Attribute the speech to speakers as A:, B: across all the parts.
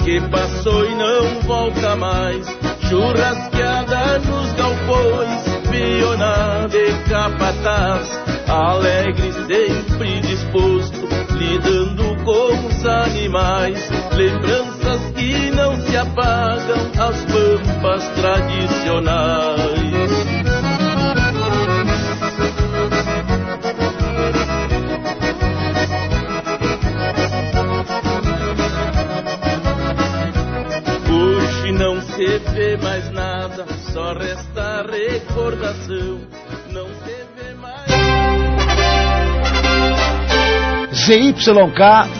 A: que passou e não volta mais. Churrasqueada nos galpões, pionada e capataz, alegre sempre disposto, lidando com os animais. Lembranças que não se apagam, as pampas tradicionais. Hoje não se vê mais nada, só resta recordação. Não se vê mais.
B: ZYK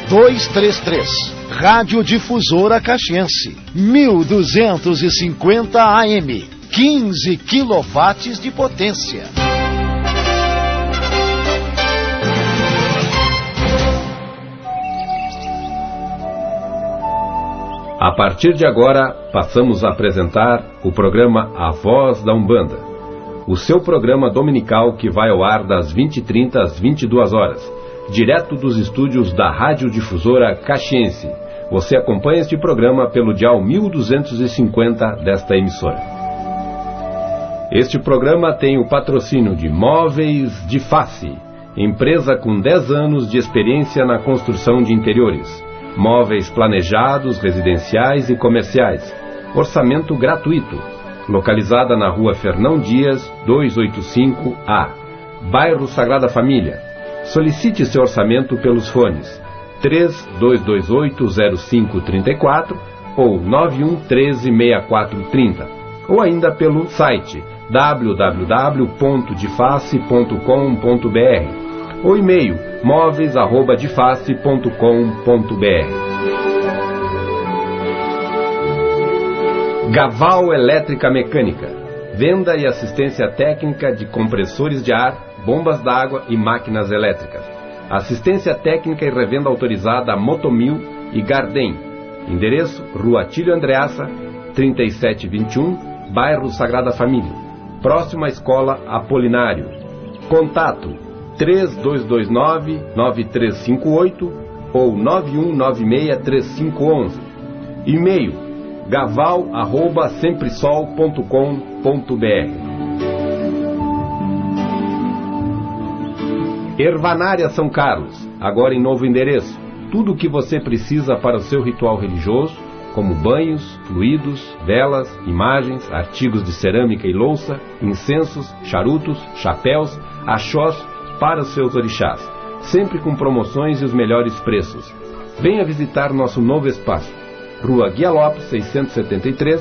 B: 233, Rádio Difusora Caxiense, 1250 AM, 15 kW de potência.
C: A partir de agora, passamos a apresentar o programa A Voz da Umbanda, o seu programa dominical que vai ao ar das 20h30 às 22 horas, direto dos estúdios da Rádio Difusora Caxiense. Você acompanha este programa pelo dial 1250 desta emissora. Este programa tem o patrocínio de Móveis de Face, empresa com 10 anos de experiência na construção de interiores. Móveis planejados, residenciais e comerciais. Orçamento gratuito. Localizada na Rua Fernão Dias, 285A, bairro Sagrada Família. Solicite seu orçamento pelos fones 3228-0534 ou 9113-6430, ou ainda pelo site www.deface.com.br ou e-mail móveis@deface.com.br. Gaval Elétrica Mecânica, venda e assistência técnica de compressores de ar, bombas d'água e máquinas elétricas. Assistência técnica e revenda autorizada a Motomil e Gardem. Endereço: Rua Tílio Andreassa, 3721, bairro Sagrada Família, próximo à Escola Apolinário. Contato 3229-9358 ou 9196-3511. E-mail gaval@sempresol.com.br. Ervanária São Carlos, agora em novo endereço. Tudo o que você precisa para o seu ritual religioso, como banhos, fluidos, velas, imagens, artigos de cerâmica e louça, incensos, charutos, chapéus, achós, para os seus orixás, sempre com promoções e os melhores preços. Venha visitar nosso novo espaço, Rua Guia Lopes 673,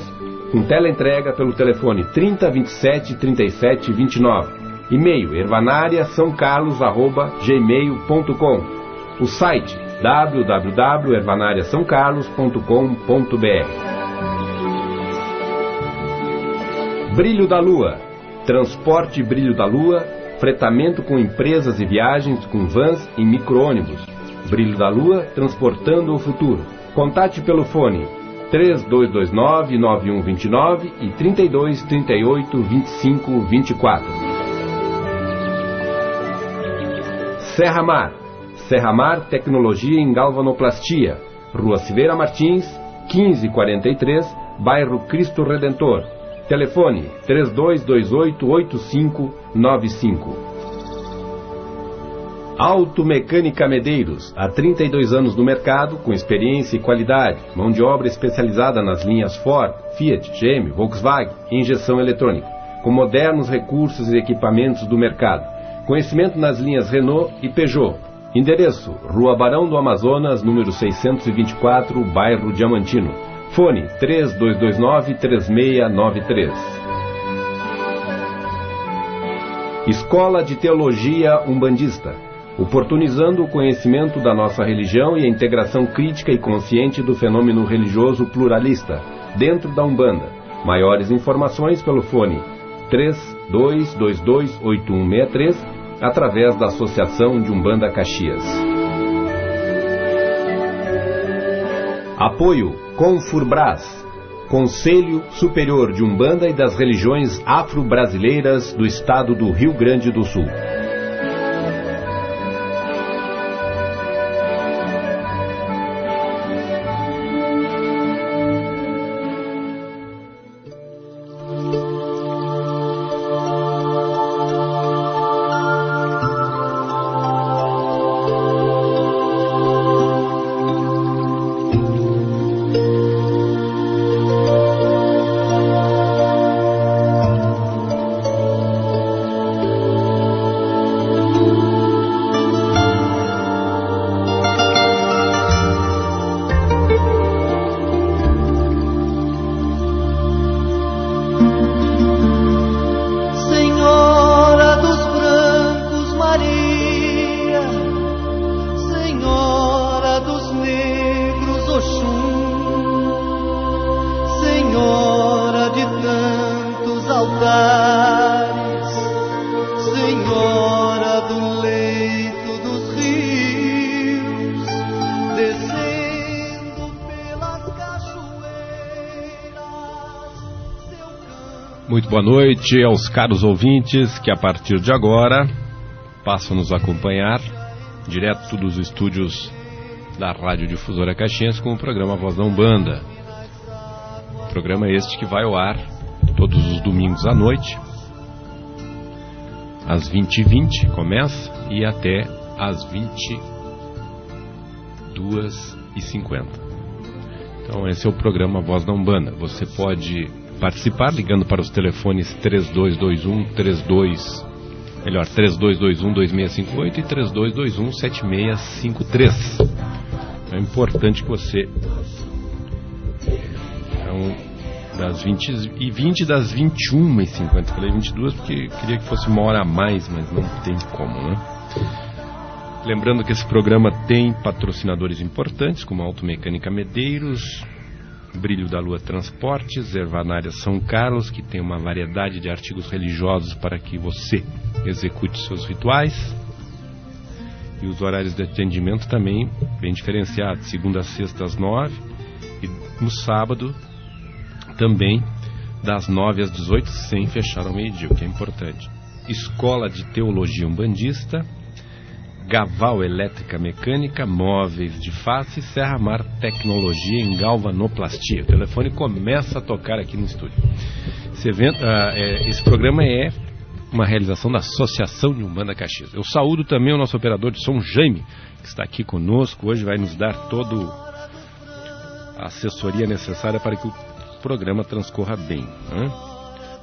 C: com teleentrega pelo telefone 3027 3729, e-mail ervanariasaocarlos@gmail.com, o site www.ervanariasaocarlos.com.br. Brilho da Lua, transporte Brilho da Lua, fretamento com empresas e viagens com vans e micro-ônibus. Brilho da Lua, transportando o futuro. Contate pelo fone 3229-9129 e 3238-2524. Serra Mar, Serra Mar Tecnologia em Galvanoplastia, Rua Silveira Martins, 1543, bairro Cristo Redentor. Telefone 3228-8595. Automecânica Medeiros, há 32 anos no mercado, com experiência e qualidade, mão de obra especializada nas linhas Ford, Fiat, GM, Volkswagen e injeção eletrônica, com modernos recursos e equipamentos do mercado. Conhecimento nas linhas Renault e Peugeot. Endereço: Rua Barão do Amazonas, número 624, bairro Diamantino. Fone 3229-3693. Escola de Teologia Umbandista, oportunizando o conhecimento da nossa religião e a integração crítica e consciente do fenômeno religioso pluralista dentro da Umbanda. Maiores informações pelo fone 32228163, através da Associação de Umbanda Caxias. Apoio Confurbras, Conselho Superior de Umbanda e das Religiões Afro-Brasileiras do Estado do Rio Grande do Sul.
D: lares, Senhora do leito dos rios, descendo pelas cachoeiras, seu canto.
C: Muito boa noite aos caros ouvintes que a partir de agora passam a nos acompanhar direto dos estúdios da Rádio Difusora Caxiense com o programa Voz da Umbanda. Programa este que vai ao ar todos os domingos à noite, às 20h20 começa e até às 22h50. Então esse é o programa Voz da Umbanda. Você pode participar ligando para os telefones 3221-2658 e 3221-7653. É importante que você... Então, das 20h20 das 21h50. Falei 22 porque queria que fosse uma hora a mais, mas não tem como, né? Lembrando que esse programa tem patrocinadores importantes, como a Automecânica Medeiros, Brilho da Lua Transportes, Ervanária São Carlos, que tem uma variedade de artigos religiosos para que você execute seus rituais. E os horários de atendimento também bem diferenciados, segunda a sexta às 9 e no sábado também das 9 às 18, sem fechar ao meio-dia, o que é importante. Escola de Teologia Umbandista, Gaval Elétrica Mecânica, Móveis de Face, Serra Mar Tecnologia em Galvanoplastia. O telefone começa a tocar aqui no estúdio. Esse programa é uma realização da Associação de Umbanda Caxias. Eu saúdo também o nosso operador de som, Jaime, que está aqui conosco. Hoje vai nos dar toda a assessoria necessária para que o programa transcorra bem, né?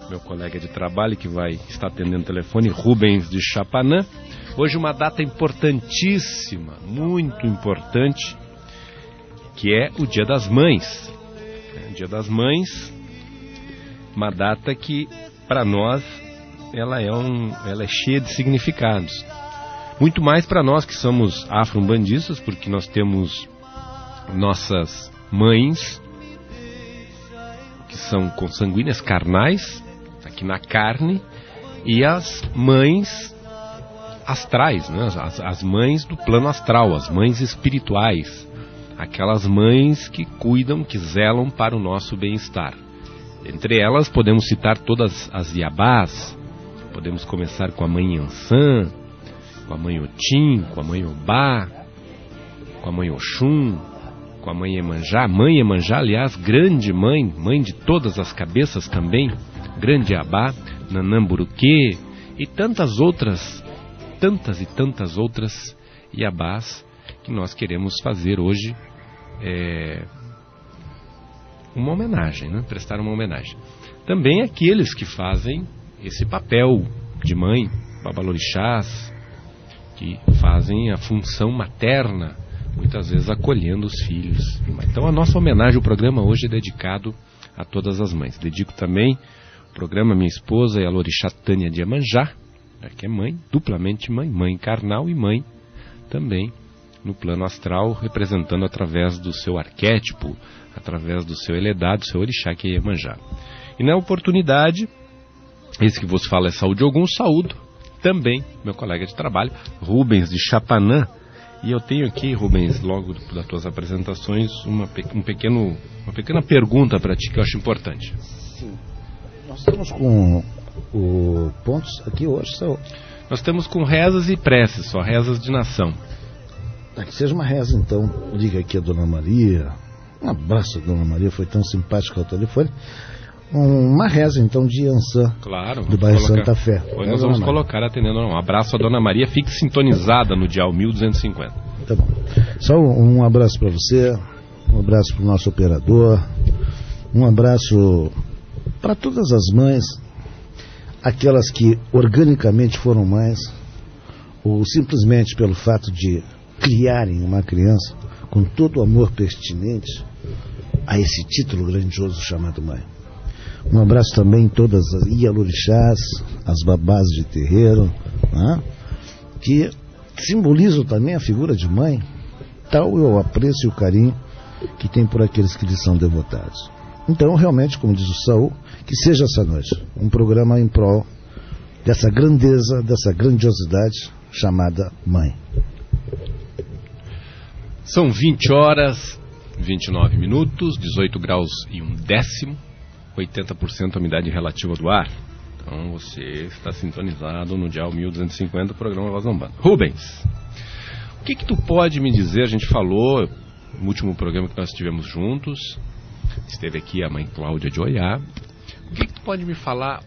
C: Meu colega de trabalho que vai estar atendendo o telefone, Rubens de Chapanã. Hoje uma data importantíssima, muito importante, que é o Dia das Mães. Dia das Mães, uma data que para nós ela é cheia de significados. Muito mais para nós que somos afro-umbandistas, porque nós temos nossas mães que são consanguíneas, carnais, aqui na carne, e as mães astrais, né? As mães do plano astral, as mães espirituais, aquelas mães que cuidam, que zelam para o nosso bem-estar. Entre elas podemos citar todas as Iabás. Podemos começar com a mãe Ançã, com a mãe Otim, com a mãe Obá, com a mãe Oxum, com a mãe Iemanjá. Mãe Iemanjá, aliás, grande mãe, mãe de todas as cabeças também, grande Iabá, Nanamburuquê e tantas outras Iabás que nós queremos fazer hoje uma homenagem, né? Prestar uma homenagem. Também aqueles que fazem esse papel de mãe, babalorixás, que fazem a função materna, muitas vezes acolhendo os filhos. Então a nossa homenagem, o programa hoje é dedicado a todas as mães. Dedico também o programa à minha esposa e a Lorixá Tânia de Iemanjá, que é mãe, duplamente mãe, mãe carnal e mãe também no plano astral, representando através do seu arquétipo, através do seu Eledá, do seu orixá, que é Iemanjá. E na oportunidade, esse que vos fala é Saúde Ogum, saúdo também meu colega de trabalho, Rubens de Chapanã. E eu tenho aqui, Rubens, logo das tuas apresentações, uma pequena pergunta para ti que eu acho importante.
B: Sim. Nós estamos com pontos aqui hoje.
C: Nós estamos com rezas e preces, só rezas de nação.
B: Que seja uma reza, então. Liga aqui a Dona Maria. Um abraço, Dona Maria, foi tão simpática ao telefone. Uma reza, então, de Ançã,
C: claro,
B: do bairro Santa Fé.
C: Hoje nós vamos colocar atendendo. Um abraço a Dona Maria, fique sintonizada no dial 1250.
B: Tá bom. Só um abraço para você, um abraço para o nosso operador, um abraço para todas as mães, aquelas que organicamente foram mães, ou simplesmente pelo fato de criarem uma criança com todo o amor pertinente a esse título grandioso chamado mãe. Um abraço também em todas as Ialorixás, as babás de terreiro, né, que simbolizam também a figura de mãe, tal é o apreço e o carinho que tem por aqueles que lhes são devotados. Então, realmente, como diz o Saul, que seja essa noite um programa em prol dessa grandeza, dessa grandiosidade chamada Mãe.
C: São 20 horas, 29 minutos, 18 graus e 1/10, 80% a umidade relativa do ar. Então você está sintonizado no dial 1250 do programa Voz da Umbanda. Rubens, o que tu pode me dizer? A gente falou no último programa que nós tivemos juntos, esteve aqui a mãe Cláudia de Oiá. O que tu pode me falar?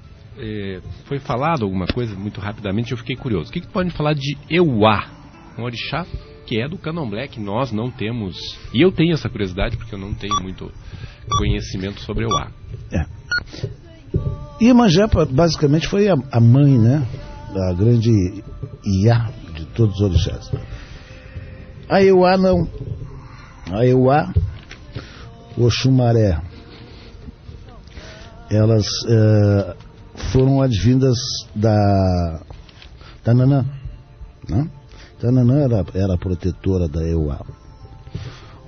C: Foi falado alguma coisa muito rapidamente, eu fiquei curioso. O que tu pode me falar de Euá, um orixá que é do candomblé, que nós não temos, e eu tenho essa curiosidade porque eu não tenho muito conhecimento sobre Euá.
B: Iemanjá basicamente foi a mãe, né, da grande Iá de todos os orixás. A Euá não. A Euá, Oxumaré, elas foram advindas da Nanã, né? Então a Nanã era a protetora da Euá.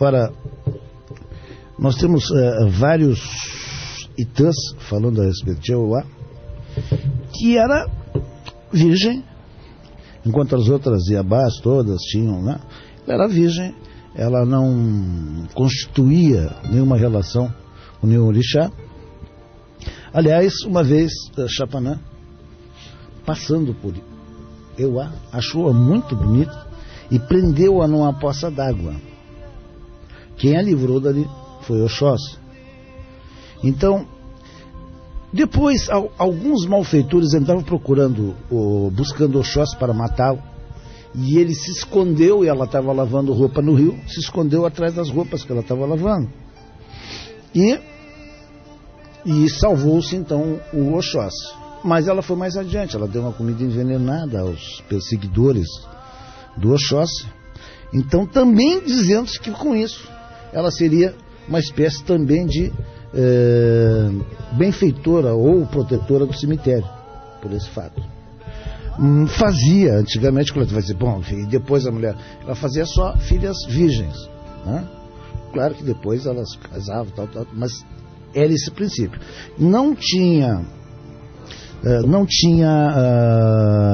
B: Ora, nós temos vários Itãs falando a respeito de Euá, que era virgem, enquanto as outras Iabás todas tinham, né? Ela era virgem, ela não constituía nenhuma relação com nenhum orixá. Aliás, uma vez Chapanã, passando por Euá, achou-a muito bonita e prendeu-a numa poça d'água. Quem a livrou dali foi Oxóssi. Então, depois alguns malfeitores entravam buscando Oxóssi para matá-lo, e ele se escondeu, e ela estava lavando roupa no rio, se escondeu atrás das roupas que ela estava lavando. E salvou-se então o Oxóssi. Mas ela foi mais adiante, ela deu uma comida envenenada aos perseguidores do Oxóssi. Então, também dizendo que com isso ela seria uma espécie também de benfeitora ou protetora do cemitério, por esse fato. Fazia, antigamente, quando vai dizer, bom, e depois a mulher, ela fazia só filhas virgens, né? Claro que depois elas casavam, tal, mas era esse princípio. Não tinha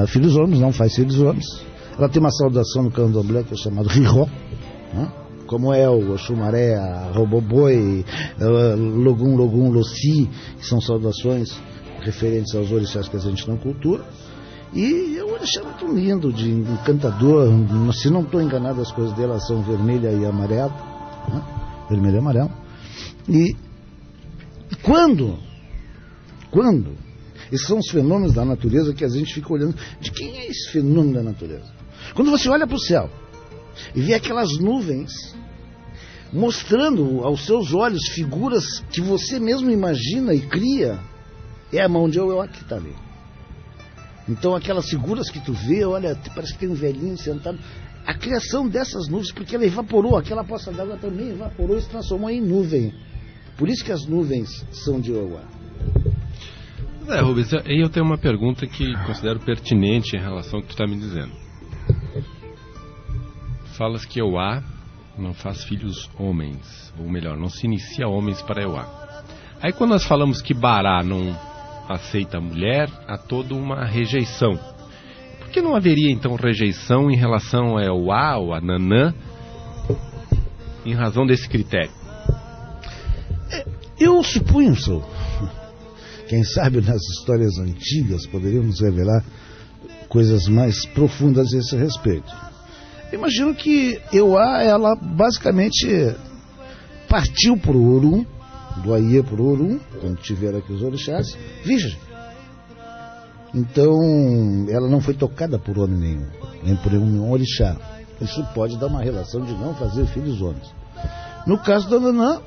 B: filhos homens, não faz filhos homens. Ela tem uma saudação no candomblé que é chamado Riró, né? Como é o Oxumaré, a Roboboi, Logum, Logum, Loci, que são saudações referentes aos orixás que a gente não cultura. E o orixá é muito lindo, de encantador. Se não estou enganado, as coisas dela são vermelha e amarela, né? Vermelho e amarelo. E quando esses são os fenômenos da natureza que a gente fica olhando. De quem é esse fenômeno da natureza? Quando você olha para o céu e vê aquelas nuvens mostrando aos seus olhos figuras que você mesmo imagina e cria, é a mão de Euá que está ali. Então aquelas figuras que tu vê, olha, parece que tem um velhinho sentado. A criação dessas nuvens, porque ela evaporou, aquela poça d'água também evaporou e se transformou em nuvem. Por isso que as nuvens são de Euá.
C: Rubens, aí eu tenho uma pergunta que considero pertinente em relação ao que tu está me dizendo. Falas que Euá não faz filhos homens, ou melhor, não se inicia homens para Euá. Aí quando nós falamos que Bará não aceita a mulher, há toda uma rejeição. Por que não haveria então rejeição em relação a Euá ou a Nanã, em razão desse critério?
B: Eu suponho, quem sabe nas histórias antigas poderíamos revelar coisas mais profundas a esse respeito. Imagino que Euá, ela basicamente partiu para o Orum, do Aie para o Orum, quando tiveram aqui os orixás, virgem. Então, ela não foi tocada por homem nenhum, nem por nenhum orixá. Isso pode dar uma relação de não fazer filhos homens. No caso da Nanã,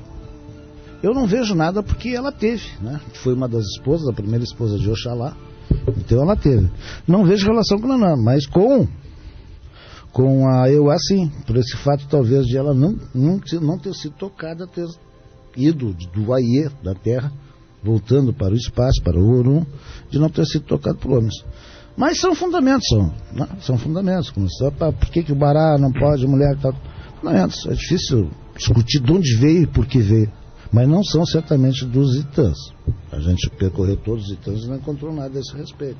B: eu não vejo nada porque ela teve, né? Foi uma das esposas, a primeira esposa de Oxalá, então ela teve. Não vejo relação com a Nanã, mas com a Euá sim, por esse fato talvez de ela não ter sido tocada, ter ido do Aie, da terra, voltando para o espaço, para o Orum, de não ter sido tocado por homens. Mas são fundamentos, né? São fundamentos. Por que o Bará não pode, mulher e tal? Fundamentos. É difícil discutir de onde veio e por que veio. mas não são certamente dos Itãs. A gente percorreu todos os Itãs e não encontrou nada a esse respeito.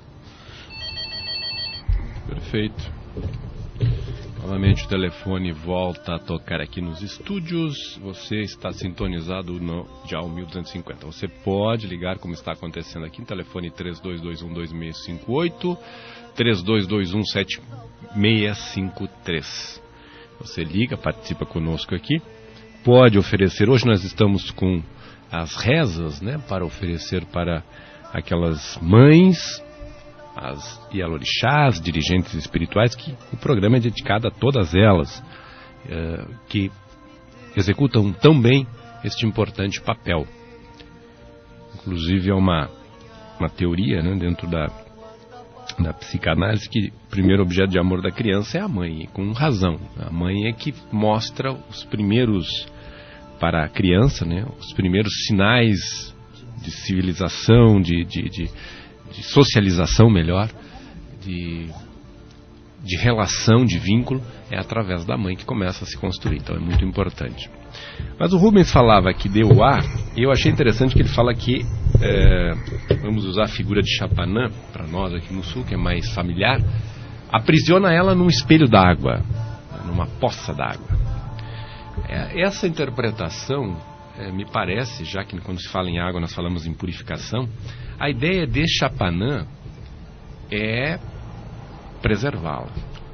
E: Perfeito. Novamente o telefone volta a tocar aqui nos estúdios. Você está sintonizado no dial 1250. Você pode ligar, como está acontecendo aqui, no telefone 32212658, 32217653. Você liga, participa conosco aqui. Pode oferecer, hoje nós estamos com as rezas, né, para oferecer para aquelas mães, as Ialorixás, dirigentes espirituais, que o programa é dedicado a todas elas, que executam tão bem este importante papel. Inclusive é uma teoria, né, dentro da psicanálise, que o primeiro objeto de amor da criança é a mãe, e com razão. A mãe é que mostra os primeiros, para a criança, né, os primeiros sinais de civilização, de socialização melhor, de relação, de vínculo, é através da mãe que começa a se construir. Então é muito importante. Mas o Rubens falava que deu ar, e eu achei interessante que ele fala que vamos usar a figura de Chapanã, para nós aqui no sul, que é mais familiar, aprisiona ela num espelho d'água, numa poça d'água. Essa interpretação, me parece, já que quando se fala em água nós falamos em purificação, a ideia de Chapanã é preservá-la.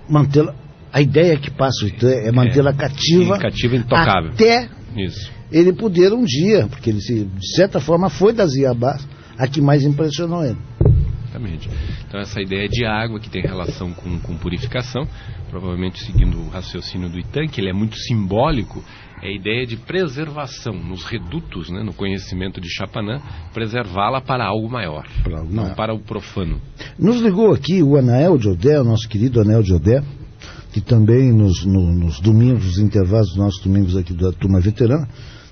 B: Mantê-la. A ideia que passa o Itã é mantê-la cativa,
E: intocável.
B: Até
E: isso.
B: Ele poder um dia, porque ele, de certa forma, foi das Iabás a que mais impressionou ele.
E: Exatamente. Então essa ideia de água que tem relação com purificação, provavelmente seguindo o raciocínio do Itã, que ele é muito simbólico, é a ideia de preservação nos redutos, né, no conhecimento de Chapanã, preservá-la para algo maior, não para o profano.
B: Nos ligou aqui o Anael de Odé, o nosso querido Anael de Odé, que também nos domingos, nos intervalos dos nossos domingos aqui da Turma Veterana,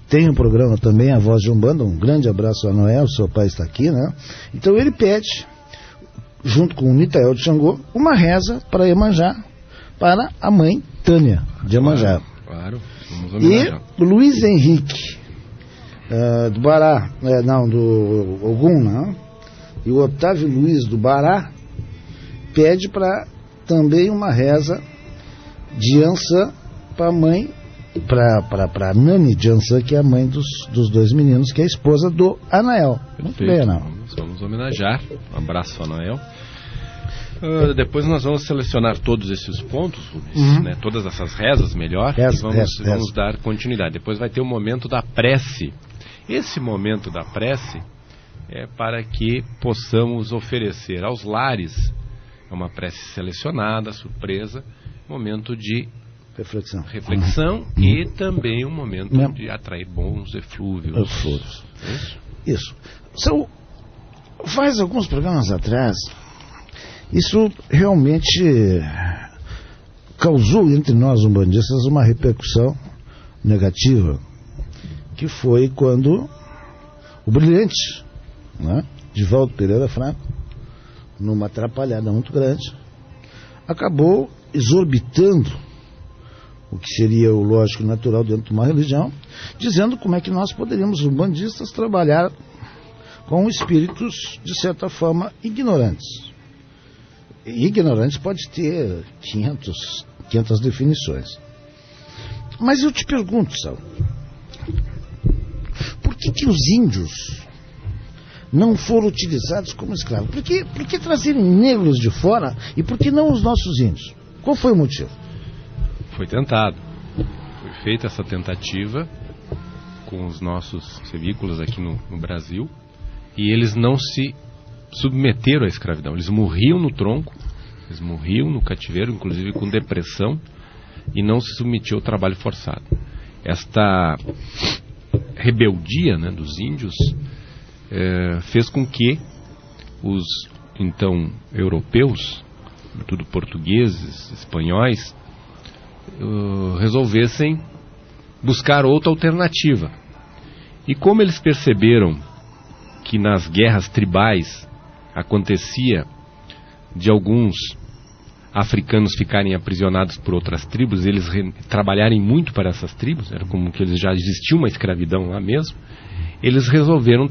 B: tem um programa também, A Voz de Umbanda. Um grande abraço ao Anael, seu pai está aqui, né? Então ele pede, junto com o Nitael de Xangô, uma reza para Iemanjá, para a mãe Tânia de Iemanjá.
E: Claro, vamos homenagear.
B: E o Luiz Henrique, do Bará, do Ogum, né? E o Otávio Luiz do Bará pede para também uma reza de Ançã para a mãe, para a Nani de Ançã, que é a mãe dos dois meninos, que é a esposa do Anael. Muito bem, Anael.
E: Vamos homenagear. Um abraço, Anael. Depois nós vamos selecionar todos esses pontos, né, todas essas rezas, melhor, e vamos dar continuidade. Depois vai ter o momento da prece. Esse momento da prece é para que possamos oferecer aos lares, é uma prece selecionada, surpresa, momento de reflexão e também um momento de atrair bons eflúvios.
B: Isso. Faz alguns programas atrás, isso realmente causou entre nós umbandistas uma repercussão negativa, que foi quando o brilhante, né, Divaldo Pereira Franco, numa atrapalhada muito grande, acabou exorbitando o que seria o lógico e natural dentro de uma religião, dizendo como é que nós poderíamos, umbandistas, trabalhar com espíritos, de certa forma, ignorantes. E ignorantes pode ter 500 definições. Mas eu te pergunto, Sal, por que os índios não foram utilizados como escravos? Por que trazerem negros de fora e por que não os nossos índios? Qual foi o motivo?
E: Foi tentado. Foi feita essa tentativa com os nossos civícolas aqui no Brasil, e eles não se submeteram à escravidão. Eles morriam no tronco, eles morriam no cativeiro, inclusive com depressão, e não se submetiam ao trabalho forçado. Esta rebeldia, né, dos índios fez com que os então europeus, sobretudo portugueses, espanhóis, resolvessem buscar outra alternativa. E como eles perceberam que nas guerras tribais acontecia de alguns africanos ficarem aprisionados por outras tribos, eles trabalharem muito para essas tribos, era como que eles já existia uma escravidão lá mesmo, eles resolveram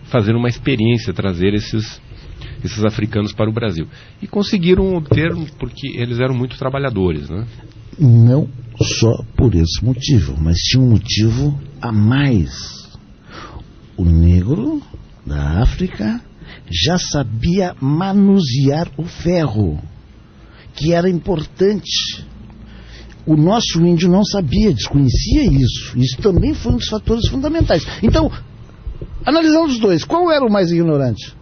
E: fazer uma experiência, trazer esses africanos para o Brasil. E conseguiram obter, porque eles eram muito trabalhadores, né?
B: Não só por esse motivo, mas tinha um motivo a mais. O negro da África já sabia manusear o ferro, que era importante. O nosso índio não sabia, desconhecia isso. Isso também foi um dos fatores fundamentais. Então, analisando os dois, qual era o mais ignorante?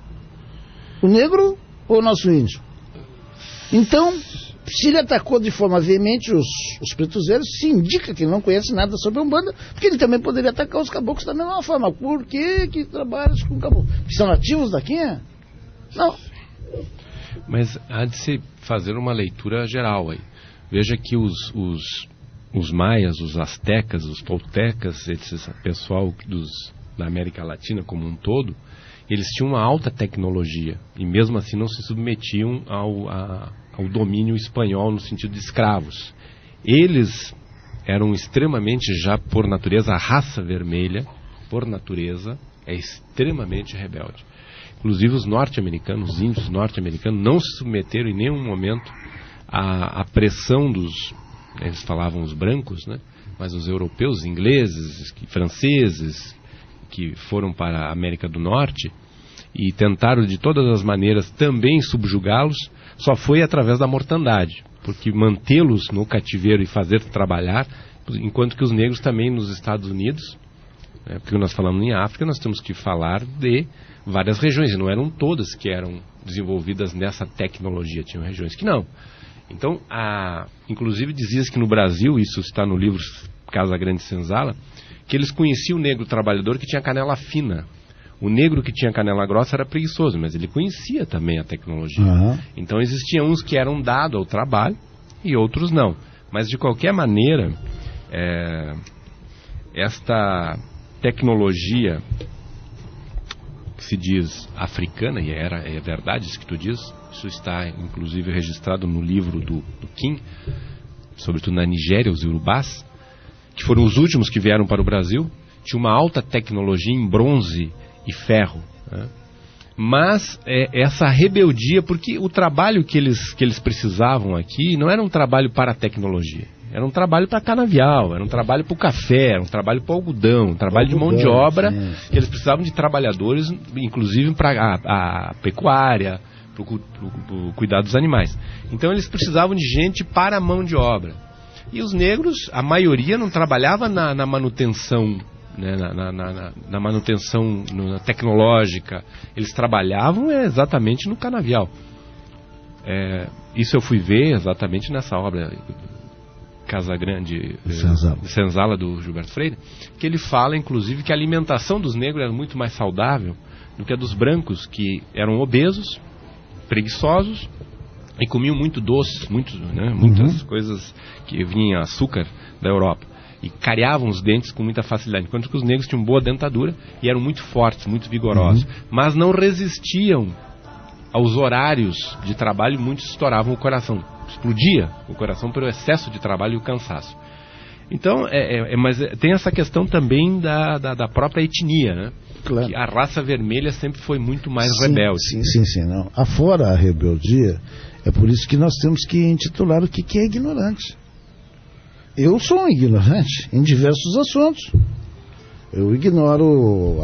B: O negro ou o nosso índio? Então, se ele atacou de forma veemente os pretuzeiros, se indica que ele não conhece nada sobre a Umbanda, porque ele também poderia atacar os caboclos da mesma forma. Por que trabalhas com caboclos? São nativos daqui? Não.
E: Mas há de se fazer uma leitura geral aí. Veja que os maias, os astecas, os toltecas, esse pessoal da América Latina como um todo, eles tinham uma alta tecnologia e mesmo assim não se submetiam ao domínio espanhol no sentido de escravos. Eles eram extremamente, já por natureza, a raça vermelha, por natureza, é extremamente rebelde. Inclusive os norte-americanos, os índios norte-americanos, não se submeteram em nenhum momento à pressão eles falavam os brancos, né? Mas os europeus, ingleses, franceses, que foram para a América do Norte e tentaram de todas as maneiras também subjugá-los, só foi através da mortandade, porque mantê-los no cativeiro e fazer trabalhar, enquanto que os negros também nos Estados Unidos, porque nós falamos em África, nós temos que falar de várias regiões, e não eram todas que eram desenvolvidas nessa tecnologia, tinham regiões que não. Então, inclusive dizia-se que no Brasil, isso está no livro Casa Grande Senzala, que eles conheciam o negro trabalhador que tinha canela fina. O negro que tinha canela grossa era preguiçoso, mas ele conhecia também a tecnologia. Uhum. Então existiam uns que eram dados ao trabalho e outros não. Mas de qualquer maneira, esta tecnologia que se diz africana, e é verdade isso que tu diz, isso está inclusive registrado no livro do Kim, sobretudo na Nigéria, os Yorubás, que foram os últimos que vieram para o Brasil, tinha uma alta tecnologia em bronze e ferro, né? Mas essa rebeldia, porque o trabalho que eles precisavam aqui não era um trabalho para a tecnologia, era um trabalho para canavial, era um trabalho para o café, era um trabalho para o algodão, um trabalho de mão de obra, que eles precisavam de trabalhadores, inclusive para a pecuária, para o cuidado dos animais. Então eles precisavam de gente para a mão de obra. E os negros, a maioria não trabalhava na manutenção, né, na manutenção tecnológica. Eles trabalhavam exatamente no canavial. Isso eu fui ver exatamente nessa obra Casa Grande Senzala do Gilberto Freire, que ele fala inclusive que a alimentação dos negros era muito mais saudável do que a dos brancos, que eram obesos, preguiçosos e comiam muito doce, muitas coisas que vinham açúcar da Europa, e cariavam os dentes com muita facilidade, enquanto que os negros tinham boa dentadura e eram muito fortes, muito vigorosos, mas não resistiam aos horários de trabalho, e muitos estouravam o coração, explodia o coração pelo excesso de trabalho e o cansaço. Então, mas tem essa questão também da própria etnia, né? Claro. Que a raça vermelha sempre foi muito mais rebelde.
B: Sim, não. Afora a rebeldia, é por isso que nós temos que intitular o que é ignorante. Eu sou um ignorante em diversos assuntos. Eu ignoro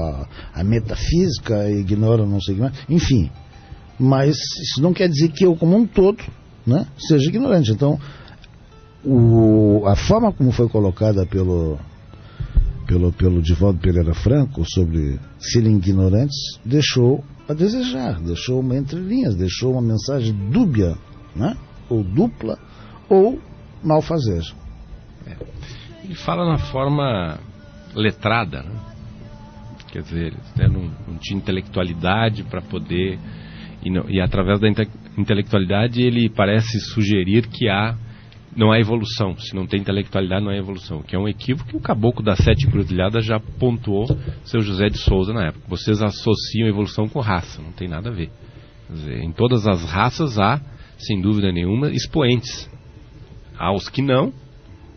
B: a metafísica, ignoro não sei o que mais, enfim. Mas isso não quer dizer que eu, como um todo, né, seja ignorante. Então, a forma como foi colocada pelo Divaldo Pereira Franco sobre serem ignorantes deixou a desejar, deixou uma entrelinhas, deixou uma mensagem dúbia, né? Ou dupla, ou malfazer.
E: Ele fala na forma letrada, né? Quer dizer, não tinha intelectualidade para poder, e através da intelectualidade ele parece sugerir que não há evolução. Se não tem intelectualidade, não há evolução, que é um equívoco que o caboclo das 7 encruzilhadas já pontuou, seu José de Souza, na época. Vocês associam evolução com raça, não tem nada a ver. Quer dizer, em todas as raças há sem dúvida nenhuma, expoentes. Há os que não,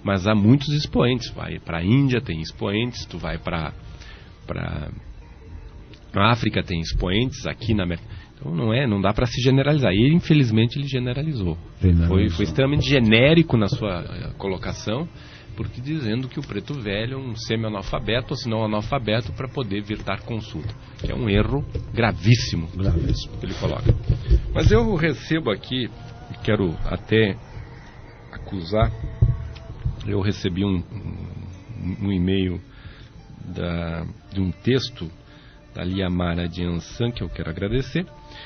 E: mas há muitos expoentes. Vai para a Índia, tem expoentes, tu vai para a África, tem expoentes, aqui na América. Então não dá para se generalizar. E infelizmente ele generalizou. Foi extremamente genérico na sua colocação, porque dizendo que o preto velho é um semi-analfabeto, ou se não analfabeto, para poder virtar consulta. Que é um erro gravíssimo que ele coloca. Mas eu recebo aqui, e quero até acusar, eu recebi um e-mail de um texto da Liamara de Ansan, que eu quero agradecer,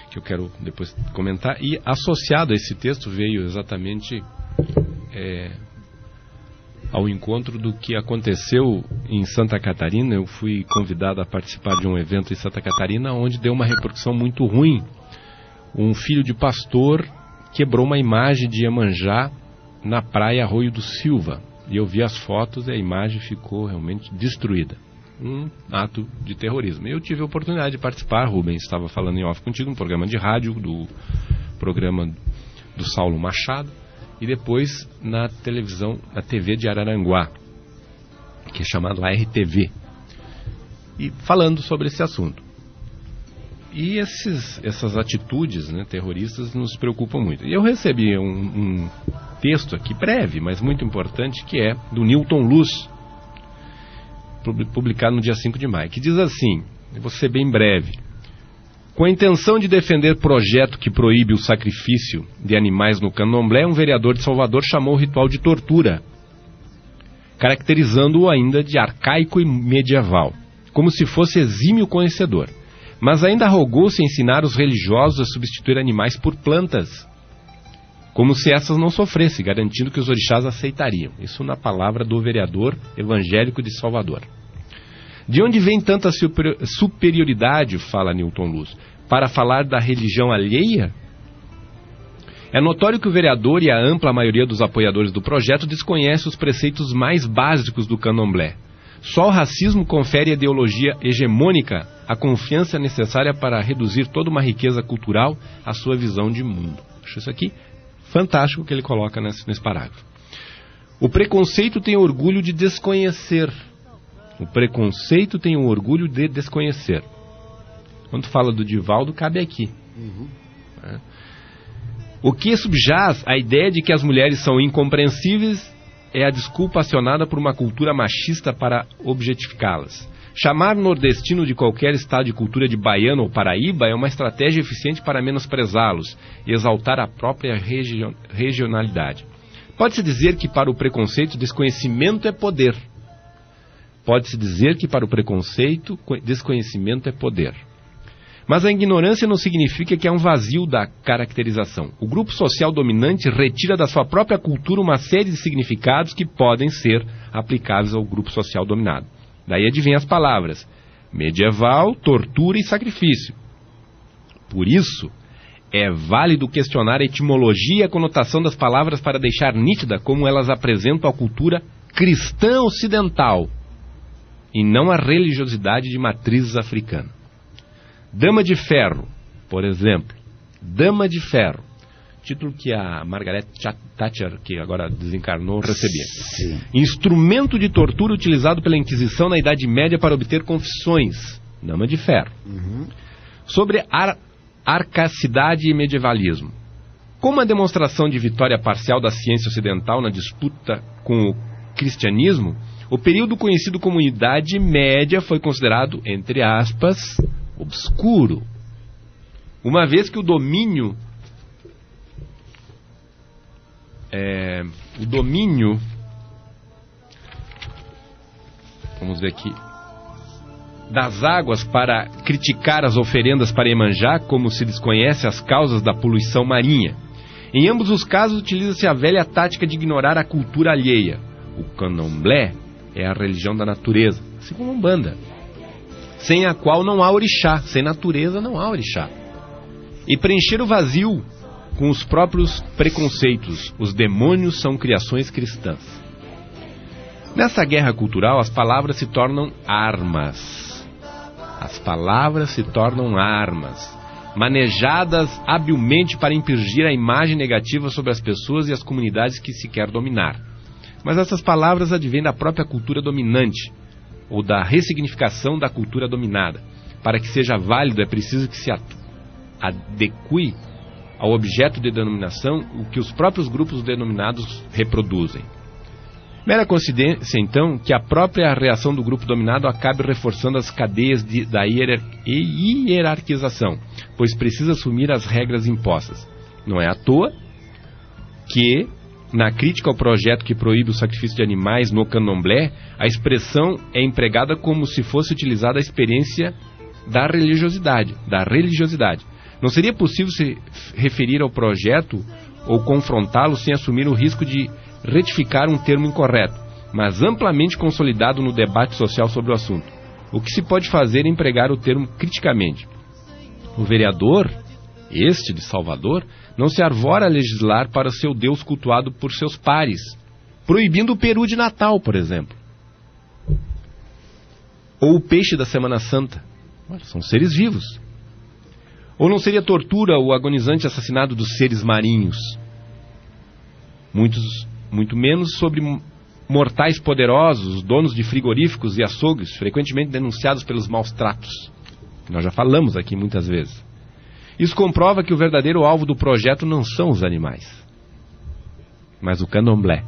E: que eu quero depois comentar, e associado a esse texto veio exatamente ao encontro do que aconteceu em Santa Catarina. Eu fui convidado a participar de um evento em Santa Catarina, onde deu uma repercussão muito ruim. Um filho de pastor quebrou uma imagem de Iemanjá na praia Arroio do Silva, e eu vi as fotos e a imagem ficou realmente destruída. Um ato de terrorismo. Eu tive a oportunidade de participar, Rubens estava falando em off contigo, no programa de rádio, do programa do Saulo Machado, e depois na televisão, na TV de Araranguá, que é chamado RTV, e falando sobre esse assunto. E essas atitudes, né, terroristas nos preocupam muito. E eu recebi um texto aqui breve, mas muito importante, que é do Newton Luz, publicado no dia 5 de maio, que diz assim, eu vou ser bem breve: com a intenção de defender projeto que proíbe o sacrifício de animais no candomblé, um vereador de Salvador chamou o ritual de tortura, caracterizando-o ainda de arcaico e medieval, como se fosse exímio conhecedor, mas ainda arrogou-se ensinar os religiosos a substituir animais por plantas, como se essas não sofressem, garantindo que os orixás aceitariam. Isso na palavra do vereador evangélico de Salvador. De onde vem tanta superioridade, fala Newton Luz, para falar da religião alheia? É notório que o vereador e a ampla maioria dos apoiadores do projeto desconhecem os preceitos mais básicos do candomblé. Só o racismo confere à ideologia hegemônica a confiança necessária para reduzir toda uma riqueza cultural à sua visão de mundo. Acho isso aqui fantástico que ele coloca nesse parágrafo. O preconceito tem orgulho de desconhecer. O preconceito tem o orgulho de desconhecer. Quando fala do Divaldo, cabe aqui. O que subjaz à ideia de que as mulheres são incompreensíveis é a desculpa acionada por uma cultura machista para objetificá-las. Chamar nordestino de qualquer estado de cultura de baiano ou paraíba é uma estratégia eficiente para menosprezá-los e exaltar a própria regionalidade. Pode-se dizer que para o preconceito, desconhecimento é poder. Pode-se dizer que para o preconceito, desconhecimento é poder. Mas a ignorância não significa que há um vazio da caracterização. O grupo social dominante retira da sua própria cultura uma série de significados que podem ser aplicáveis ao grupo social dominado. Daí advém as palavras medieval, tortura e sacrifício. Por isso, é válido questionar a etimologia e a conotação das palavras para deixar nítida como elas apresentam a cultura cristã ocidental e não a religiosidade de matrizes africanas. Dama de Ferro, por exemplo. Dama de Ferro. Título que a Margaret Thatcher, que agora desencarnou, recebia. Sim. Instrumento de tortura utilizado pela Inquisição na Idade Média para obter confissões. Dama de Ferro. Sobre arcacidade e medievalismo. Como a demonstração de vitória parcial da ciência ocidental na disputa com o cristianismo, o período conhecido como Idade Média foi considerado, entre aspas, obscuro, uma vez que o domínio vamos ver aqui, das águas para criticar as oferendas para Iemanjá, como se desconhece as causas da poluição marinha. Em ambos os casos utiliza-se a velha tática de ignorar a cultura alheia. O candomblé é a religião da natureza, assim como a Umbanda, sem a qual não há orixá. Sem natureza não há orixá. E preencher o vazio com os próprios preconceitos. Os demônios são criações cristãs. Nessa guerra cultural, as palavras se tornam armas. As palavras se tornam armas. manejadas habilmente para impingir a imagem negativa sobre as pessoas e as comunidades que se quer dominar. Mas essas palavras advêm da própria cultura dominante, ou da ressignificação da cultura dominada. Para que seja válido, é preciso que se adeque ao objeto de denominação o que os próprios grupos denominados reproduzem. Mera coincidência, então, que a própria reação do grupo dominado acabe reforçando as cadeias da hierarquização, pois precisa assumir as regras impostas. Não é à toa que, na crítica ao projeto que proíbe o sacrifício de animais no candomblé, a expressão é empregada como se fosse utilizada a experiência da religiosidade. Não seria possível se referir ao projeto ou confrontá-lo sem assumir o risco de retificar um termo incorreto, mas amplamente consolidado no debate social sobre o assunto. O que se pode fazer é empregar o termo criticamente. O vereador, este de Salvador, não se arvora a legislar para seu Deus cultuado por seus pares, proibindo o peru de Natal, por exemplo. Ou o peixe da Semana Santa. São seres vivos. Ou não seria tortura o agonizante assassinato dos seres marinhos? Muito menos sobre mortais poderosos, donos de frigoríficos e açougues, frequentemente denunciados pelos maus tratos. Nós já falamos aqui muitas vezes. Isso comprova que o verdadeiro alvo do projeto não são os animais, mas o candomblé.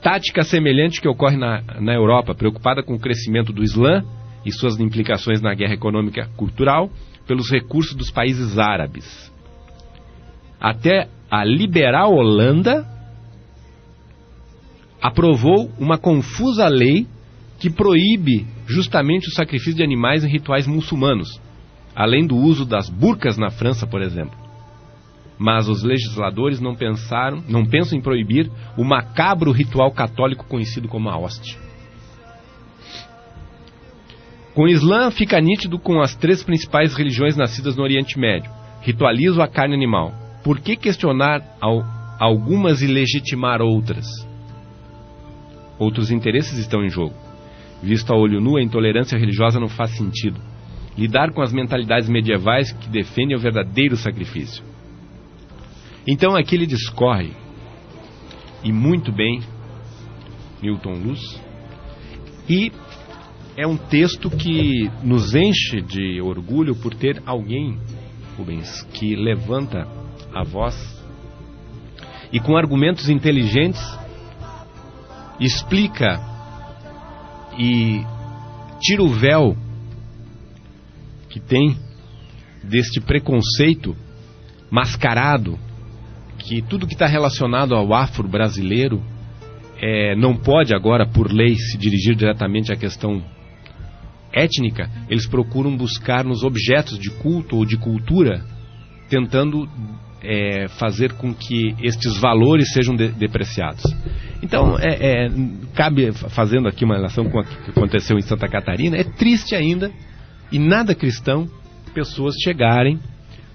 E: Tática semelhante que ocorre na Europa, preocupada com o crescimento do Islã e suas implicações na guerra econômica cultural pelos recursos dos países árabes. Até a liberal Holanda aprovou uma confusa lei que proíbe justamente o sacrifício de animais em rituais muçulmanos, além do uso das burcas na França, por exemplo. Mas os legisladores não pensam em proibir o macabro ritual católico conhecido como a hóstia. Com o Islã fica nítido com as 3 principais religiões nascidas no Oriente Médio. Ritualizam a carne animal. Por que questionar algumas e legitimar outras? Outros interesses estão em jogo. Visto a olho nu, a intolerância religiosa não faz sentido. Lidar com as mentalidades medievais que defendem o verdadeiro sacrifício. Então aqui ele discorre, e muito bem, Milton Luz, e é um texto que nos enche de orgulho por ter alguém, Rubens, que levanta a voz e com argumentos inteligentes explica e tira o véu que tem deste preconceito mascarado, que tudo que está relacionado ao afro-brasileiro não pode agora, por lei, se dirigir diretamente à questão étnica. Eles procuram buscar nos objetos de culto ou de cultura, tentando fazer com que estes valores sejam depreciados. Então, cabe, fazendo aqui uma relação com o que aconteceu em Santa Catarina, é triste ainda, e nada cristão, pessoas chegarem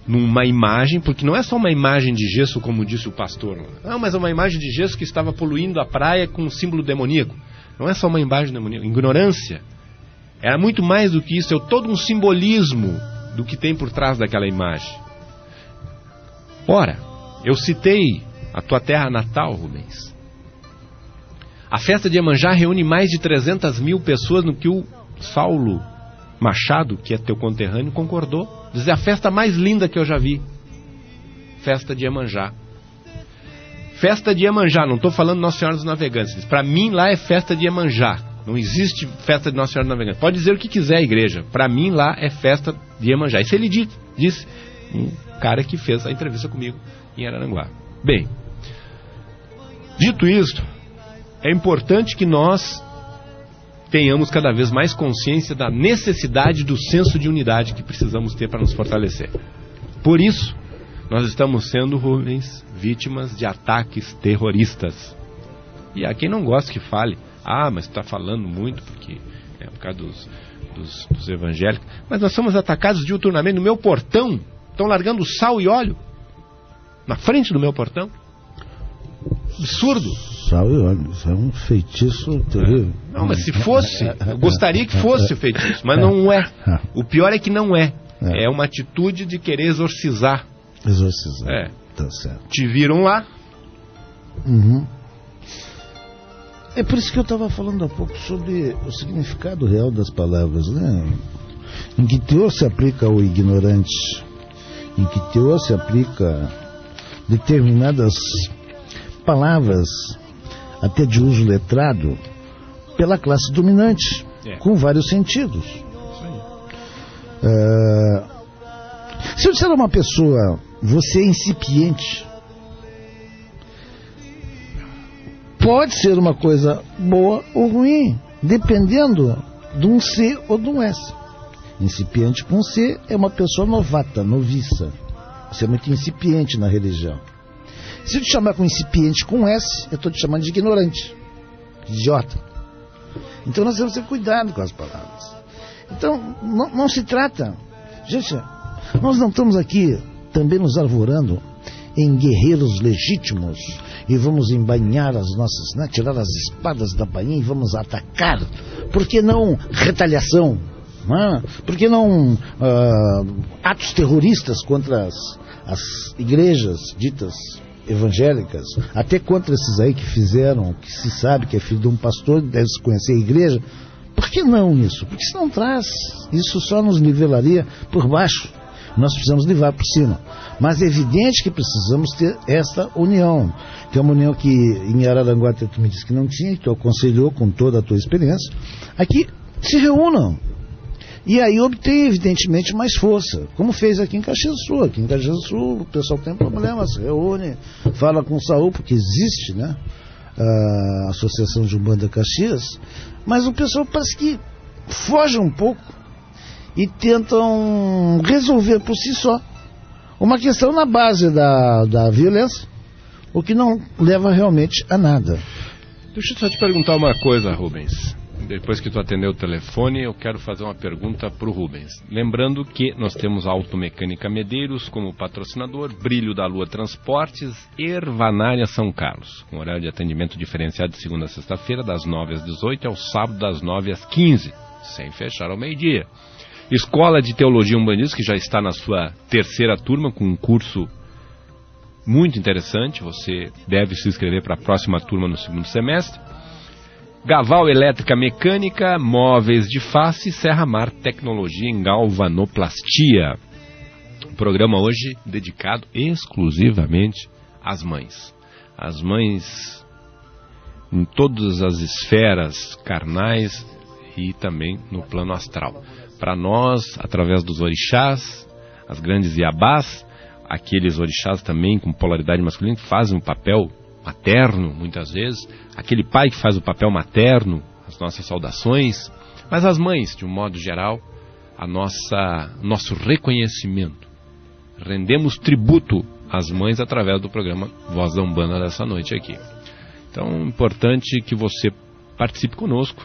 E: numa imagem, porque não é só uma imagem de gesso, como disse o pastor, não, mas é uma imagem de gesso que estava poluindo a praia com um símbolo demoníaco. Não é só uma imagem demoníaca, ignorância. Era muito mais do que isso, é todo um simbolismo do que tem por trás daquela imagem. Ora, eu citei a tua terra natal, Rubens. A festa de Iemanjá reúne mais de 300 mil pessoas, no que o Saulo Machado, que é teu conterrâneo, concordou. Diz, é a festa mais linda que eu já vi. Festa de Iemanjá. Festa de Iemanjá, não estou falando Nossa Senhora dos Navegantes. Para mim lá é festa de Iemanjá. Não existe festa de Nossa Senhora dos Navegantes. Pode dizer o que quiser a igreja. Para mim lá é festa de Iemanjá. Isso ele disse um cara que fez a entrevista comigo em Araranguá. Bem, dito isto, é importante que nós tenhamos cada vez mais consciência da necessidade do senso de unidade que precisamos ter para nos fortalecer. Por isso, nós estamos sendo, Rubens, vítimas de ataques terroristas. E há quem não gosta que fale, mas está falando muito porque é por causa dos evangélicos. Mas nós somos atacados diuturnamente no meu portão. Estão largando sal e óleo na frente do meu portão. Absurdo.
B: Sal e óleo, isso é um feitiço terrível.
E: Não, mas se fosse, eu gostaria que fosse o feitiço, mas não é. O pior é que não é. É uma atitude de querer exorcizar.
B: Exorcizar. Tá certo.
E: Te viram lá.
B: Uhum. É por isso que eu estava falando há pouco sobre o significado real das palavras, né? Em que teor se aplica ao ignorante, em que teor se aplica determinadas palavras, até de uso letrado, pela classe dominante, com vários sentidos. Se eu disser a uma pessoa, você é incipiente, pode ser uma coisa boa ou ruim, dependendo de um C ou de um S. Incipiente com C é uma pessoa novata, noviça. Você é muito incipiente na religião. Se eu te chamar com incipiente com S, eu estou te chamando de ignorante, de idiota. Então nós temos que ter cuidado com as palavras. Então não se trata... Gente, nós não estamos aqui também nos arvorando em guerreiros legítimos e vamos embainhar as nossas, né, tirar as espadas da bainha e vamos atacar. Por que não retaliação? Por que não atos terroristas contra as igrejas ditas evangélicas, até contra esses aí que fizeram, que se sabe que é filho de um pastor, deve se conhecer a igreja? Por que não isso? Porque isso não traz, isso só nos nivelaria por baixo. Nós precisamos levar por cima. Mas é evidente que precisamos ter esta união, que é uma união que em Araranguá tu me disse que não tinha, que tu aconselhou com toda a tua experiência. Aqui se reúnam. E aí obtém, evidentemente, mais força, como fez aqui em Caxias do Sul. Aqui em Caxias do Sul o pessoal tem problema, se reúne, fala com o Saúl, porque existe, né, a Associação de Umbanda Caxias, mas o pessoal parece que foge um pouco e tentam resolver por si só uma questão na base da violência, o que não leva realmente a nada.
E: Deixa eu só te perguntar uma coisa, Rubens. Depois que tu atendeu o telefone, eu quero fazer uma pergunta para o Rubens. Lembrando que nós temos a Automecânica Medeiros como patrocinador, Brilho da Lua Transportes, Ervanária São Carlos, com horário de atendimento diferenciado de segunda a sexta-feira, das 9 às 18 e ao sábado das 9 às 15, sem fechar ao meio-dia. Escola de Teologia Umbandista, que já está na sua terceira turma, com um curso muito interessante. Você deve se inscrever para a próxima turma no segundo semestre. Gaval Elétrica Mecânica, Móveis de Face, Serra Mar Tecnologia em Galvanoplastia. O programa hoje dedicado exclusivamente às mães. As mães em todas as esferas carnais e também no plano astral. Para nós, através dos orixás, as grandes iabás, aqueles orixás também com polaridade masculina que fazem um papel materno, muitas vezes, aquele pai que faz o papel materno, as nossas saudações, mas as mães, de um modo geral, nosso reconhecimento. Rendemos tributo às mães através do programa Voz da Umbanda dessa noite aqui. Então, é importante que você participe conosco.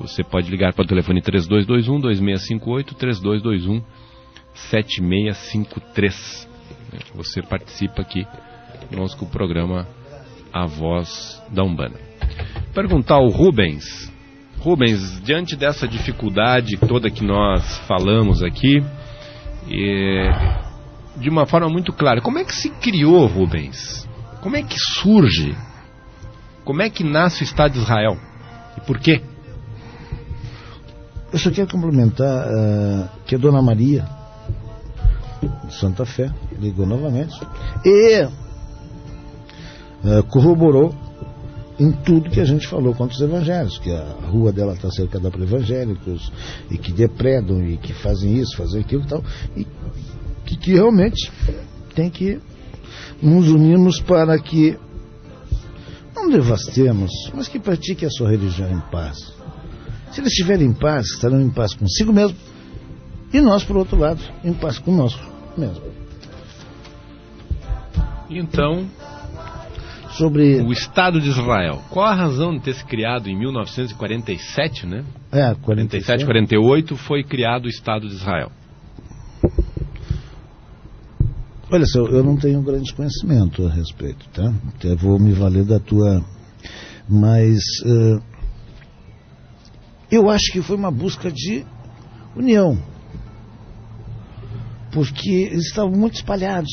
E: Você pode ligar para o telefone 3221-2658, 3221-7653. Você participa aqui conosco do programa A Voz da Umbanda. Perguntar ao Rubens. Rubens, diante dessa dificuldade toda que nós falamos aqui, de uma forma muito clara, como é que se criou, Rubens? Como é que surge? Como é que nasce o Estado de Israel? E por quê?
B: Eu só quero complementar que a Dona Maria de Santa Fé ligou novamente e corroborou em tudo que a gente falou contra os evangélicos, que a rua dela está cercada por evangélicos e que depredam e que fazem isso, fazem aquilo e tal, e que realmente tem que nos unirmos para que não devastemos, mas que pratiquem a sua religião em paz. Se eles estiverem em paz, estarão em paz consigo mesmo, e nós, por outro lado, em paz conosco mesmo.
E: Então,
B: sobre
E: o Estado de Israel, qual a razão de ter se criado em 1947, né? 47, 48 foi criado o Estado de Israel.
B: Olha só, eu não tenho grande conhecimento a respeito, tá? Até vou me valer da tua... Mas eu acho que foi uma busca de união. porque eles estavam muito espalhados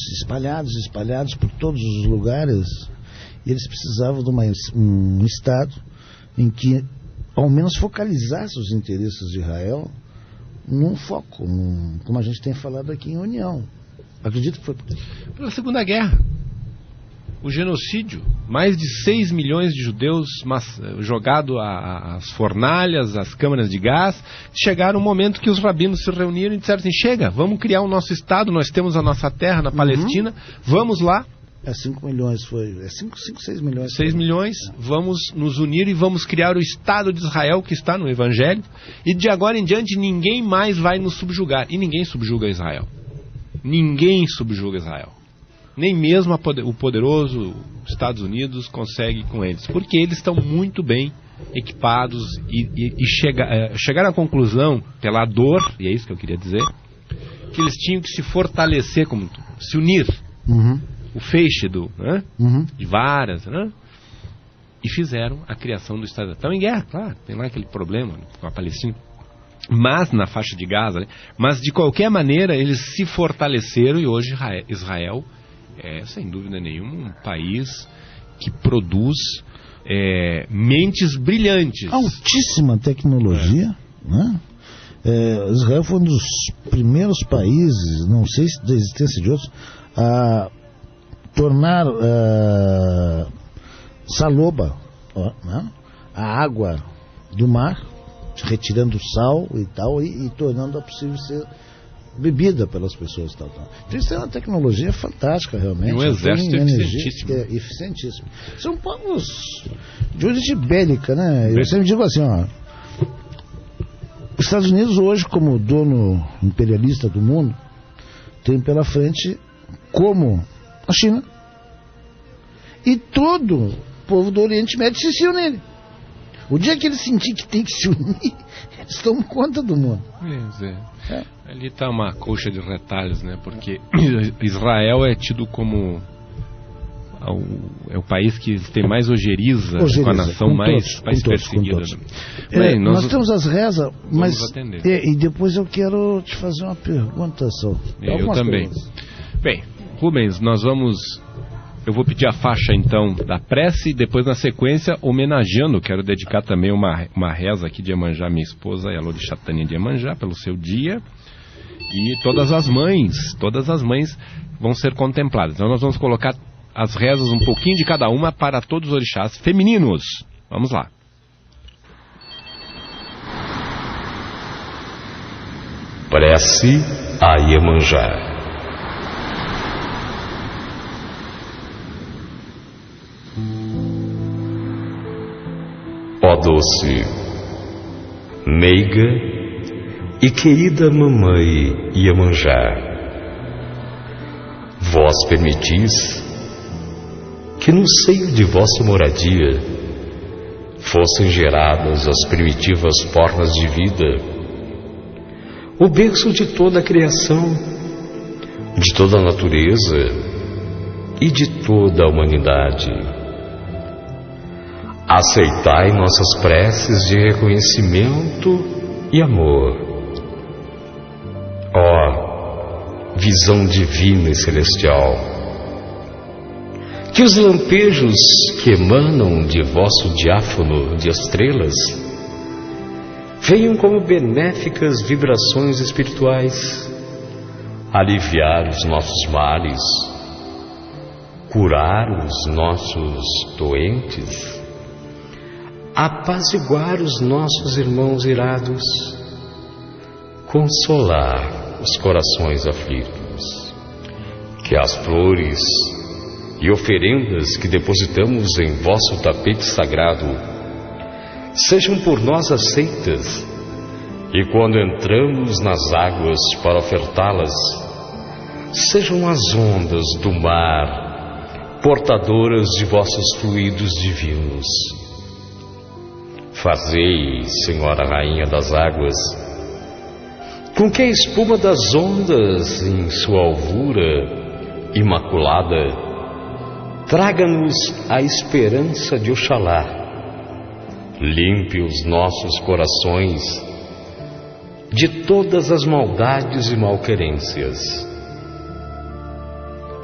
B: por todos os lugares, e eles precisavam de um Estado em que ao menos focalizasse os interesses de Israel num foco, como a gente tem falado aqui em União. Acredito que foi
E: pela Segunda Guerra. O genocídio, mais de 6 milhões de judeus jogado às fornalhas, às câmaras de gás. Chegaram um momento que os rabinos se reuniram e disseram assim: chega, vamos criar o nosso Estado, nós temos a nossa terra na Palestina, vamos lá.
B: 5 milhões foi, 6 milhões.
E: 6 milhões, vamos nos unir e vamos criar o Estado de Israel, que está no Evangelho, e de agora em diante ninguém mais vai nos subjugar. E ninguém subjuga Israel. Ninguém subjuga Israel. Nem mesmo o poderoso Estados Unidos consegue com eles, porque eles estão muito bem equipados e chegaram à conclusão, pela dor, e é isso que eu queria dizer, que eles tinham que se fortalecer, se unir. O feixe de varas, né? E fizeram a criação do Estado. Estão em guerra, claro, tem lá aquele problema com a Palestina, mas na faixa de Gaza, mas de qualquer maneira eles se fortaleceram, e hoje Israel é, sem dúvida nenhuma, um país que produz mentes brilhantes.
B: Altíssima tecnologia, né? Israel foi um dos primeiros países, não sei se da existência de outros, a tornar saloba, né? A água do mar, retirando o sal e tal, e tornando-a possível ser bebida pelas pessoas e tal. Então isso é uma tecnologia fantástica, realmente.
E: Um exército eficientíssimo.
B: Eficientíssimo. São povos de origem bélica, né? Eu sempre digo assim, ó, os Estados Unidos hoje, como dono imperialista do mundo, tem pela frente como a China. E todo o povo do Oriente Médio se uniu nele. O dia que eles sentirem que tem que se unir, eles tomam conta do mundo. Ali está uma colcha de retalhos, né? Porque Israel é tido como o país que tem mais ojeriza, com a nação mais perseguida. Nós temos as rezas, mas e depois eu quero te fazer uma pergunta só.
E: Eu também. Bem, Rubens, eu vou pedir a faixa então da prece e depois na sequência, homenageando, quero dedicar também uma reza aqui de Iemanjá, minha esposa, e a Lorixatânia de Iemanjá, pelo seu dia. E todas as mães vão ser contempladas. Então nós vamos colocar as rezas, um pouquinho de cada uma, para todos os orixás femininos. Vamos lá.
F: Prece a Iemanjá. Ó doce, meiga e querida mamãe Iemanjá, vós permitis que no seio de vossa moradia fossem geradas as primitivas formas de vida, o berço de toda a criação, de toda a natureza e de toda a humanidade. Aceitai nossas preces de reconhecimento e amor. Ó visão divina e celestial, que os lampejos que emanam de vosso diáfano de estrelas venham como benéficas vibrações espirituais aliviar os nossos males, curar os nossos doentes, apaziguar os nossos irmãos irados, consolar os corações aflitos. Que as flores e oferendas que depositamos em vosso tapete sagrado sejam por nós aceitas, e quando entramos nas águas para ofertá-las, sejam as ondas do mar portadoras de vossos fluidos divinos. Fazei, Senhora Rainha das Águas, com que a espuma das ondas, em sua alvura imaculada, traga-nos a esperança de Oxalá, limpe os nossos corações de todas as maldades e malquerências.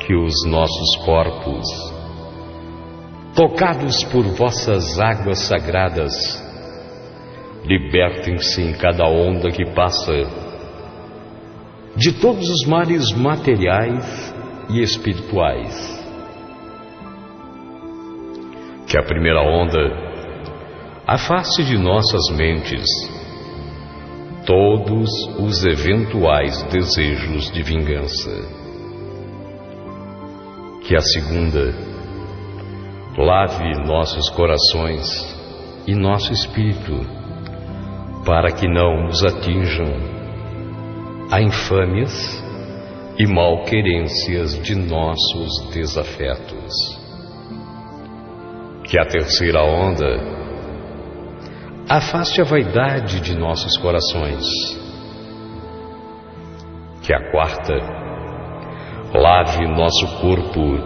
F: que os nossos corpos, tocados por vossas águas sagradas, libertem-se em cada onda que passa de todos os males materiais e espirituais. Que a primeira onda afaste de nossas mentes todos os eventuais desejos de vingança. Que a segunda lave nossos corações e nosso espírito, para que não nos atinjam a infâmias e malquerências de nossos desafetos. Que a terceira onda afaste a vaidade de nossos corações. Que a quarta lave nosso corpo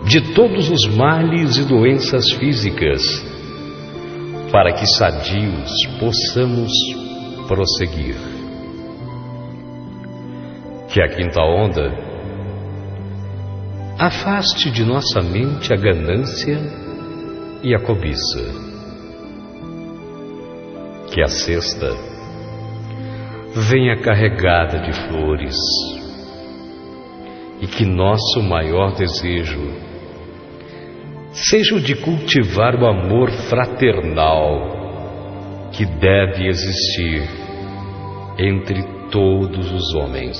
F: de todos os males e doenças físicas, para que sadios possamos prosseguir. Que a quinta onda afaste de nossa mente a ganância e a cobiça. Que a sexta venha carregada de flores, e que nosso maior desejo seja o de cultivar o amor fraternal que deve existir entre todos os homens.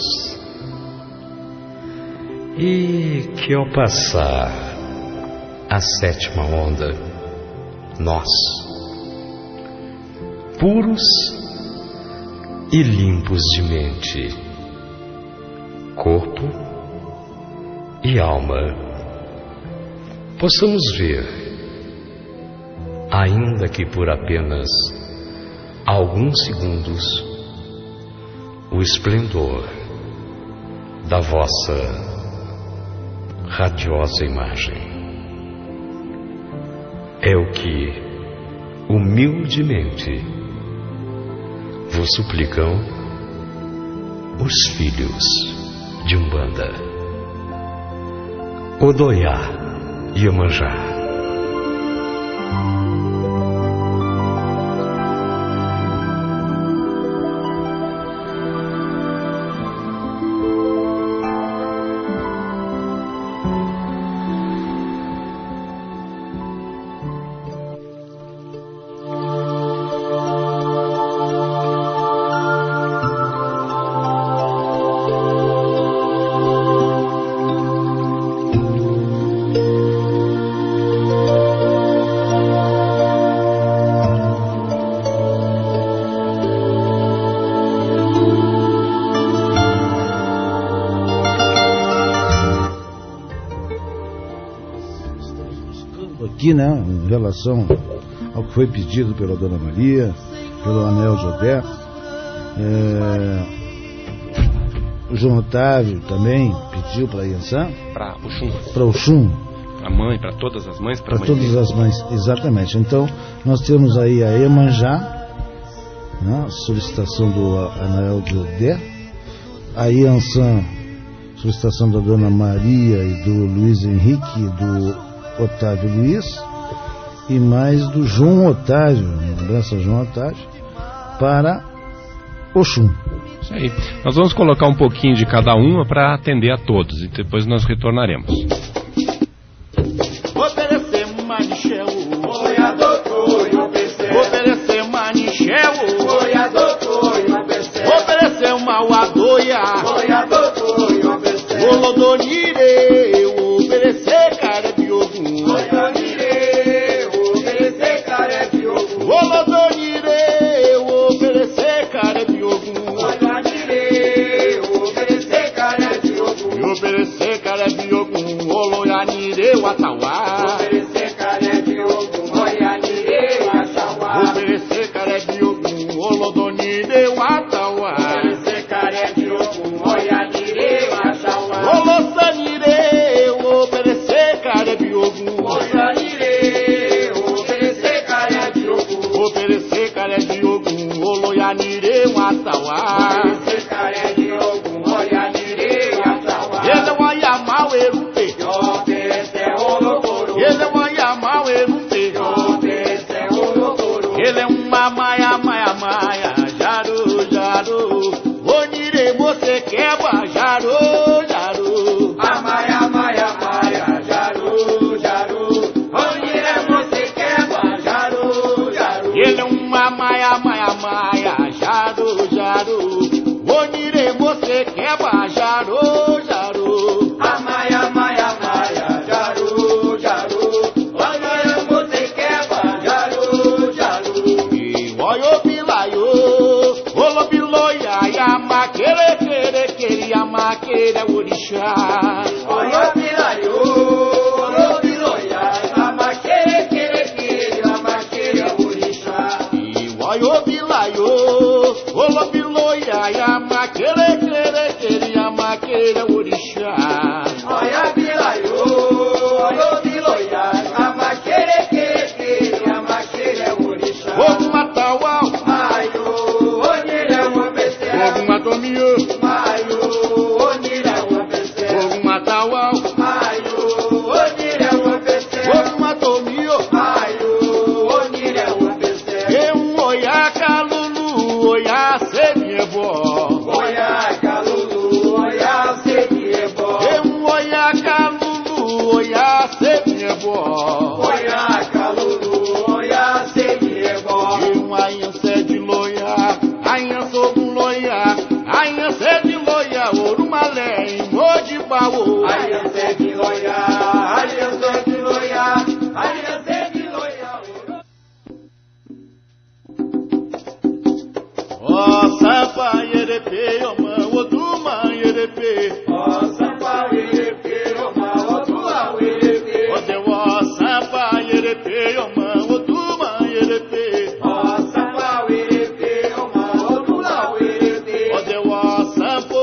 F: E que ao passar a sétima onda, nós, puros e limpos de mente, corpo e alma, possamos ver, ainda que por apenas alguns segundos, o esplendor da vossa radiosa imagem. É o que humildemente vos suplicam os filhos de Umbanda, Odoiá e Iemanjá.
B: Aqui, né, em relação ao que foi pedido pela Dona Maria, pelo Anel de Odé, o João Otávio também pediu para Iansã,
E: Para Oxum,
B: para Oxum,
E: para a mãe, para todas as mães,
B: para todas as mães, exatamente. Então nós temos aí a Iemanjá, né, a solicitação do Anel de Odé, a Iansã, solicitação da Dona Maria e do Luiz Henrique e do Otávio Luiz, e mais do João Otávio, lembrança João Otávio, para Oxum.
E: Isso aí. Nós vamos colocar um pouquinho de cada uma para atender a todos e depois nós retornaremos.
A: Oferecer manichel, oi a doutor e o PC. Oferecer manichel, oi a doutor e o PC. Oferecer uma uadoia, oi a doutor e o PC. Olodonire, oferecer cara de ogum. Olodonire, oferecer cara de ogum. Olodonire, oferecer cara de ogum. Olodonire, oferecer cara de ogum. Oferecer cara de ogum, oloyanire, watauá. Oferecer cara de ogum, oloyanire, watauá. Oferecer cara de ogum, olodonire, watauá. Oferecer cara de ogum, oloyanire, watauá. Olosanire, oferecer cara de ogum. Oloyanire, oferecer cara de ogum. Oferecer cara de ogum, oloyanire, watauá. Oferecer cara de ogum, oloyanire, watauá. Ele vai amar Jaru, Onire você quebra, Jaru, Jaru. Amaya, Amaya, Amaya, Jaru, Jaru. Onire você quebra, Jaru, Jaru. Ele é uma Maia, Maia, Maia, Jaru, Jaru. Onire você quebra, Jaru, Jaru. Amaya, Maia, Maia, Jaru, Jaru. Onire você quebra, Jaru, Jaru. E oio bilaio, olo biloia, yama, quere, quere, quere, yama, quere, orixá. Oio bilaio, olo biloia, yama, quere, quere, quere, yama, quere, orixá. E oio bilaio, olo biloia, yama, quere, quere, quere, yama, quere, orixá. Oio bilaio, olo biloia, yama, quere, quere, quere, yama, quere, orixá. Fogo matauau, maio, onira uma besteira. Fogo matomio, maio, onira uma besteira. Fogo matauau, maio, onira uma besteira. Fogo matomio, maio, onira uma besteira. Eu oia calulu, oia semiebo. Oia calulu, oia semiebo. Eu oia calulu, oia semiebo. Oia calulu, oia semiebo. Eu ainha sede loia, ainha sou um loia, ainha sede loia, ouro malé em modibaú. Ainha sede loia, ainha sede loia, ainha sede loia, ouro. Ó sapa yerepe, ó mão, ó duma yerepe. Ó sapa yerepe, ó mão, ó duma yerepe. Ó deu ó sapa yerepe, ó mão, ó duma yerepe. Ó sapa yerepe, ó mão, ó duma yerepe. Ó deu ó sampo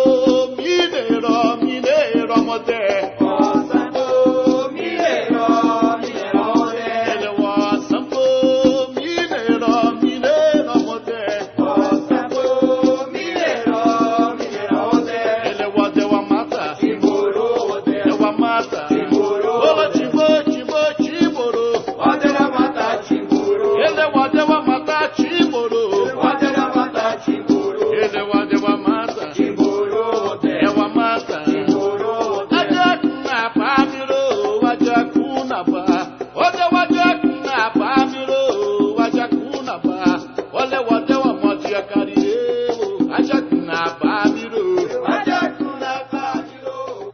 A: mineiro, mineiro modé. Ó sampo mineiro, mineiro modé. Ele ó sampo mineiro, mineiro modé. Ó sampo mineiro, mineiro modé. Ele ó deu a mata, timborô, deu a mata, timborô. Ola timbo, timbo, timborô. Ó deu a mata, timborô. Ele ó deu a mata, timborô. Ó deu a mata, timborô. Ele ó deu a mata, timborô. Deu a mata, timborô. Adjacuna ba mirou, adjacuna ba. Ó deu adjacuna ba mirou, adjacuna ba. Olha ó deu a mote a carireu, adjacuna ba mirou, adjacuna ba mirou.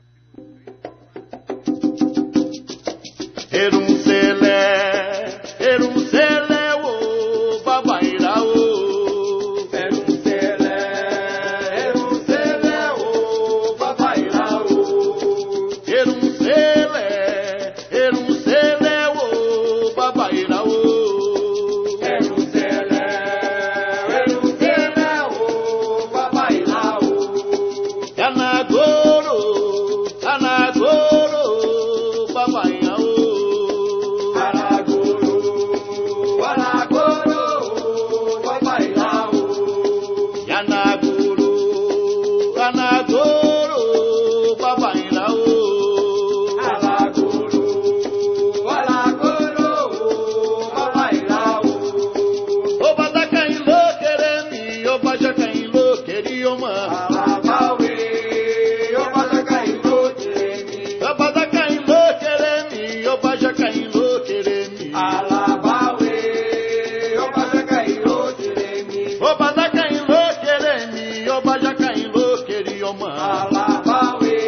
A: Erum sele, o babaira o. Erum sele, o babaira o. Erum sele, o babaira o. Erum sele, o babaira o. Anagoro, anagoro, babaira o. Anagoro, babaira o. Alagoro, babaira o. O badaca em loqueremi, o bajaca em loqueri, o man. Alabauê, o badaca em loqueremi. O badaca em loqueremi, o bajaca em loqueremi. Alabauê, o badaca em loqueremi. O badaca em loqueremi, o bajaca em loqueri, o man. Alabauê,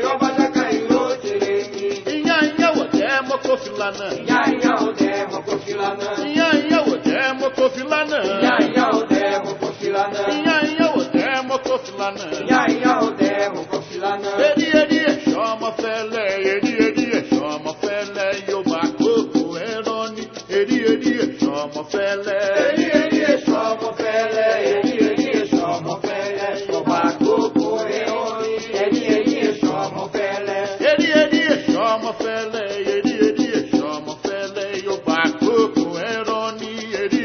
A: o bajaca em loqueremi. Inhainha o demo cofilana. Inhainha o demo cofilana. Inhainha o demo cofilana. Inhainha o demo cofilana. Inhainha o demo cofilana. Inhainha o demo cofilana. Eri chama fele, eri chama fele, yo bacoco eroni. Eri chama fele, eri chama fele, eri chama fele, yo bacoco eroni. Eri chama fele, eri chama fele, eri chama fele, yo bacoco eroni. Eri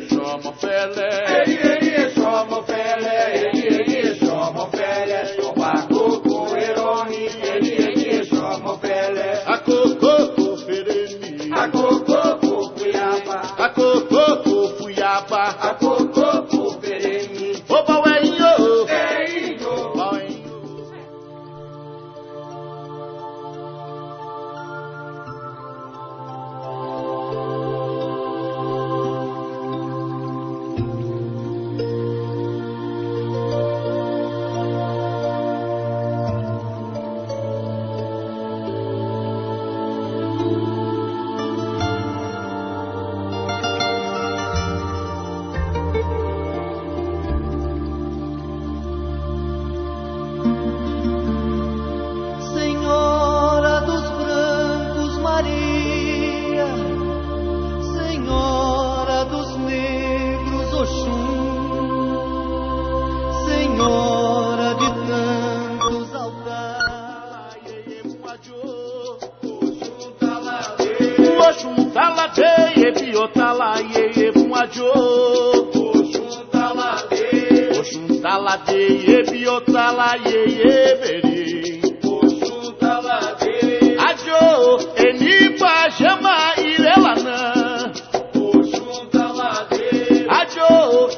A: chama fele, eri chama fele, eri chama fele, yo bacoco eroni. Eri chama fele, a coco fereni, a coco cuiaba, a coco Ô Bauerinho,
D: Senhora dos brancos, Maria, Senhora dos negros, Oxum, Senhora de tantos altares,
A: Oxum taladeia, biotalaie, buajô. Oxum taladeia, biotalaie, beri. Ajo, enipa, jama, irelanã. Ajo,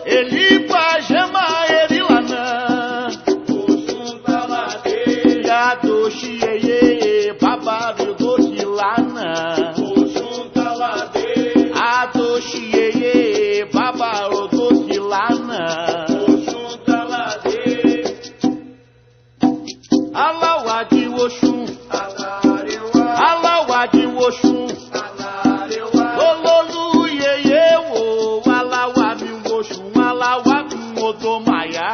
A: enipa, jama, erilanã. Yado, xieye, babado, doce, lana. Ado, xieye, babado, doce, lana. Alawa de Oxum, Alawa de Oxum, Ololu yeye wo, Alawa mi Oxum, Alawa mi Odomaya.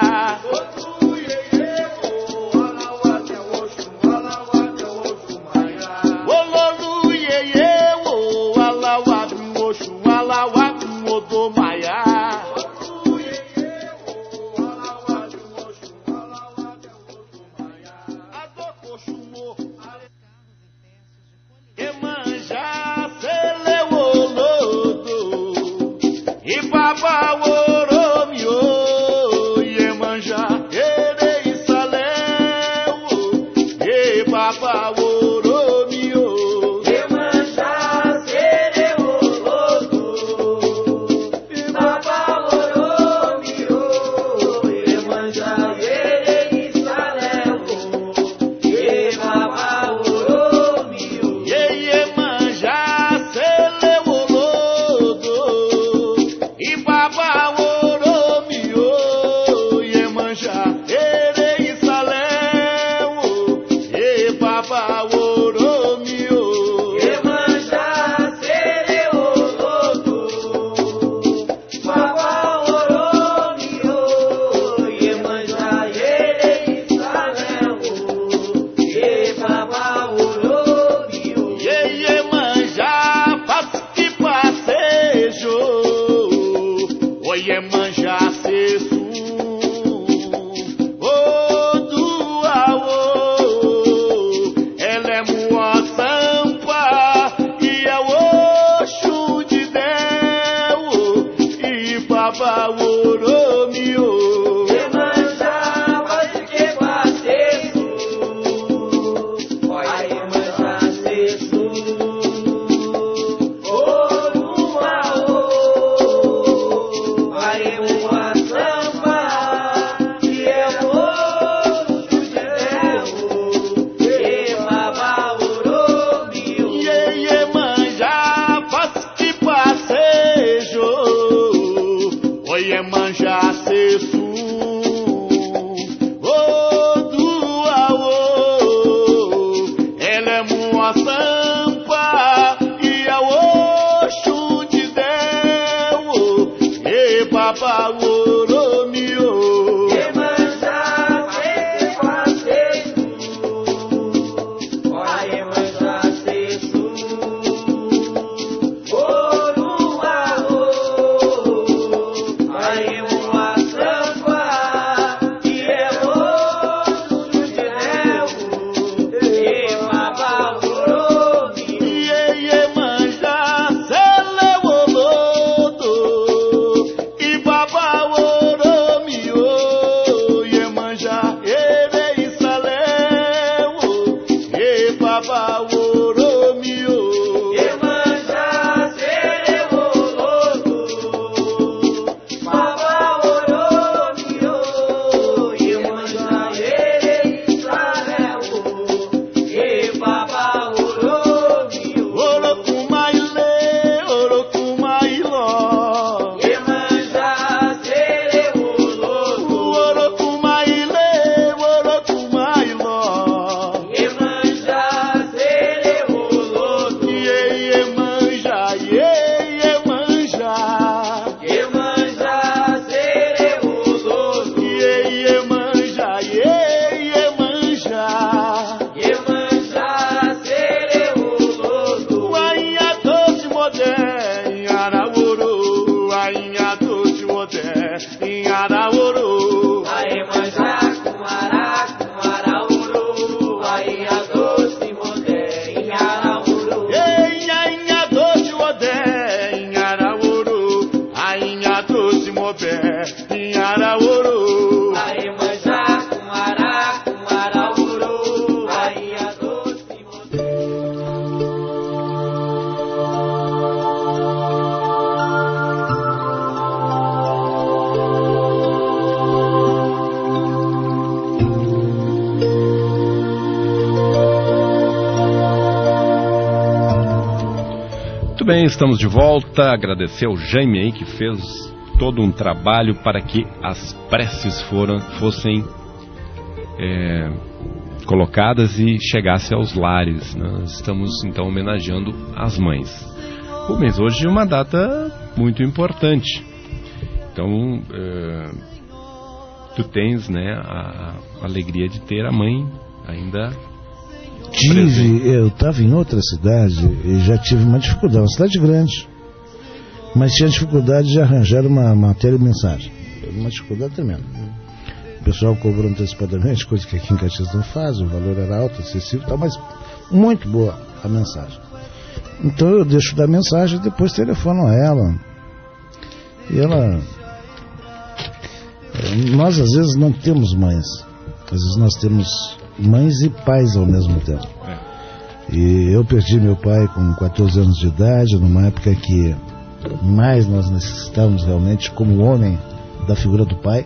A: Ololu yeye wo, Alawa mi Oxum, Alawa mi Odomaya. Emanjá, Seleuolodo, e Baba Oromio, Emanjá.
E: bem, estamos de volta. Agradecer ao Jaime aí que fez todo um trabalho para que as preces fossem colocadas e chegassem aos lares. Nós estamos então homenageando as mães. Mas hoje é uma data muito importante. Então, tu tens, né, a alegria de ter a mãe ainda.
B: Eu estava em outra cidade e já tive uma dificuldade, uma cidade grande, mas tinha dificuldade de arranjar uma telemensagem. Uma dificuldade tremenda. O pessoal cobrou antecipadamente, coisa que aqui em Caxias não faz, o valor era alto, acessível, tá, mas muito boa a mensagem. Então eu deixo dar mensagem e depois telefono a ela. E ela... Nós às vezes não temos mães, às vezes nós temos mães e pais ao mesmo tempo. E eu perdi meu pai com 14 anos de idade, numa época que mais nós necessitávamos realmente como homem da figura do pai.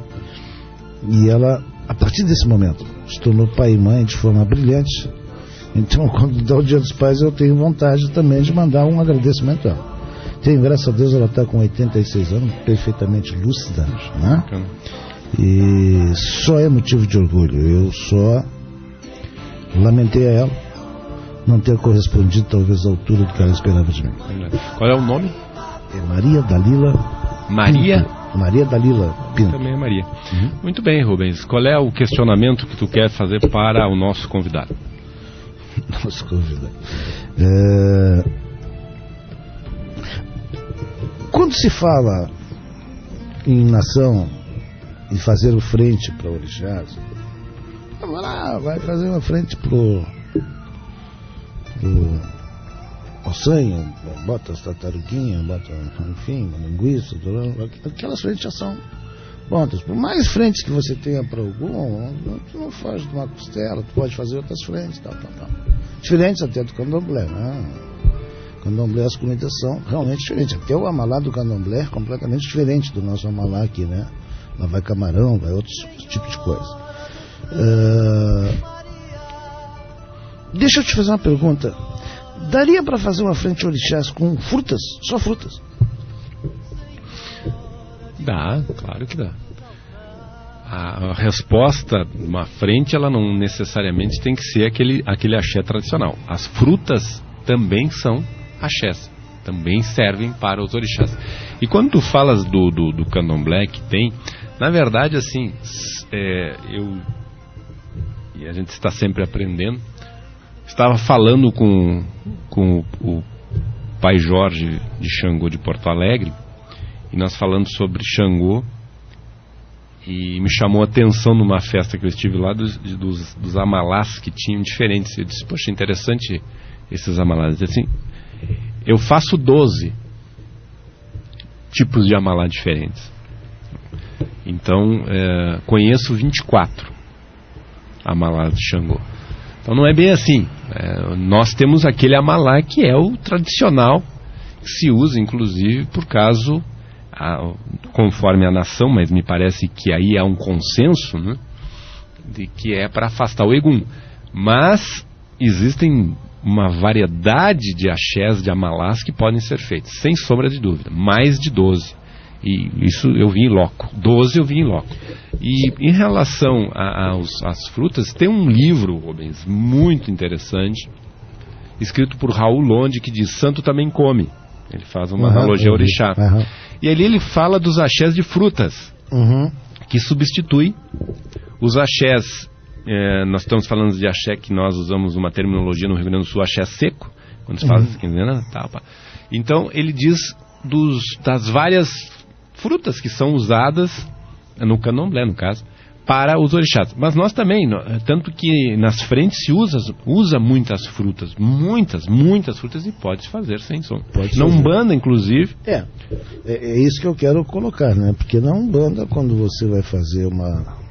B: E ela, a partir desse momento, se tornou pai e mãe de forma brilhante. Então, quando dá o Dia dos Pais, eu tenho vontade também de mandar um agradecimento a ela. Tenho, graças a Deus, ela está com 86 anos, perfeitamente lúcida, né? E só é motivo de orgulho. Eu só lamentei a ela não ter correspondido talvez à altura do que ela esperava de mim.
E: Qual é o nome?
B: É Maria Dalila
E: Maria?
B: Pinto. Maria Dalila Pinto.
E: Também é Maria. Muito bem, Rubens. Qual é o questionamento que tu quer fazer para o nosso convidado?
B: Nosso convidado. Quando se fala em nação e fazer o frente para orixás, vai fazer uma frente pro ossanho, bota as tartaruguinhas, bota, enfim, linguiça, aquelas frentes já são prontas. Por mais frentes que você tenha para algum, tu não faz de uma costela, tu pode fazer outras frentes, tal. Diferentes até do candomblé, né? Candomblé, as comidas são realmente diferentes. Até o amalá do candomblé é completamente diferente do nosso amalá aqui, né? Lá vai camarão, vai outros tipos de coisa. Deixa eu te fazer uma pergunta. Daria para fazer uma frente orixás com frutas? Só frutas?
E: Dá, claro que dá. A resposta de uma frente, ela não necessariamente tem que ser aquele axé tradicional. As frutas também são axés, também servem para os orixás. E quando tu falas do candomblé que tem, na verdade, assim, e a gente está sempre aprendendo. Estava falando com o pai Jorge de Xangô de Porto Alegre, e nós falando sobre Xangô, e me chamou a atenção numa festa que eu estive lá dos amalás que tinham diferentes. Eu disse, poxa, interessante esses amalás. Assim, eu faço 12 tipos de amalá diferentes. Então, conheço 24 amalás de Xangô. Então não é bem assim. Nós temos aquele amalá que é o tradicional, que se usa inclusive por caso, conforme a nação, mas me parece que aí há um consenso, né, de que é para afastar o egum. Mas existem uma variedade de axés, de amalás que podem ser feitos, sem sombra de dúvida, mais de 12. E isso eu vi em loco. 12 eu vi em loco. E em relação às frutas, tem um livro, Rubens, muito interessante, escrito por Raul Londe, que diz: Santo também come. Ele faz uma analogia ao orixá. E ali ele fala dos axés de frutas, que substitui os axés. Nós estamos falando de axé que nós usamos uma terminologia no Rio Grande do Sul, axé seco, quando se fala Então ele diz das várias frutas que são usadas no candomblé, no caso, para os orixás. Mas nós também, tanto que nas frentes se usa muitas frutas, muitas frutas, e pode fazer sem som. Na Umbanda, inclusive.
B: É isso que eu quero colocar, né? Porque na Umbanda, quando você vai fazer uma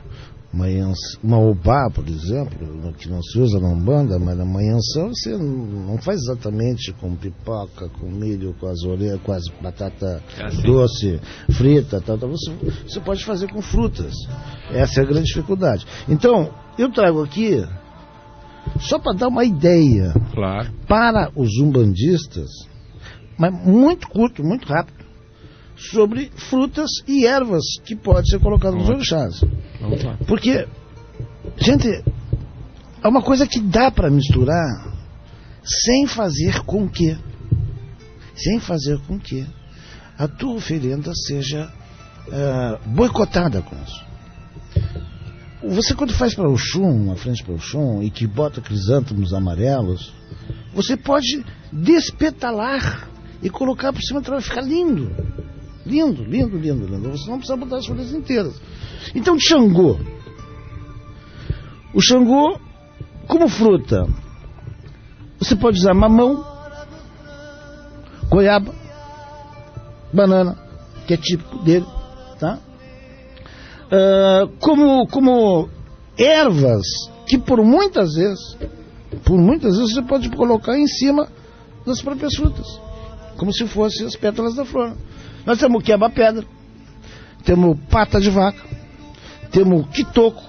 B: obá, por exemplo, que não se usa na Umbanda, mas na manhãção você não faz exatamente com pipoca, com milho, com as orelhas, com as batata doce, frita, tal. Você pode fazer com frutas. Essa é a grande dificuldade. Então, eu trago aqui só para dar uma ideia,
E: claro,
B: para os umbandistas, mas muito curto, muito rápido, sobre frutas e ervas que pode ser colocado nos orixás.
E: Vamos lá.
B: Porque, gente, é uma coisa que dá para misturar sem fazer com que a tua oferenda seja boicotada com isso. Você, quando faz para Oxum, uma frente para Oxum, e que bota crisântemos amarelos, você pode despetalar e colocar por cima, vai ficar lindo. Lindo. Você não precisa botar as folhas inteiras. Então, Xangô. O Xangô, como fruta, você pode usar mamão, goiaba, banana, que é típico dele, tá? Como ervas que por muitas vezes você pode colocar em cima das próprias frutas, como se fossem as pétalas da flor. Nós temos o quebra-pedra, temos pata de vaca, temos quitoco,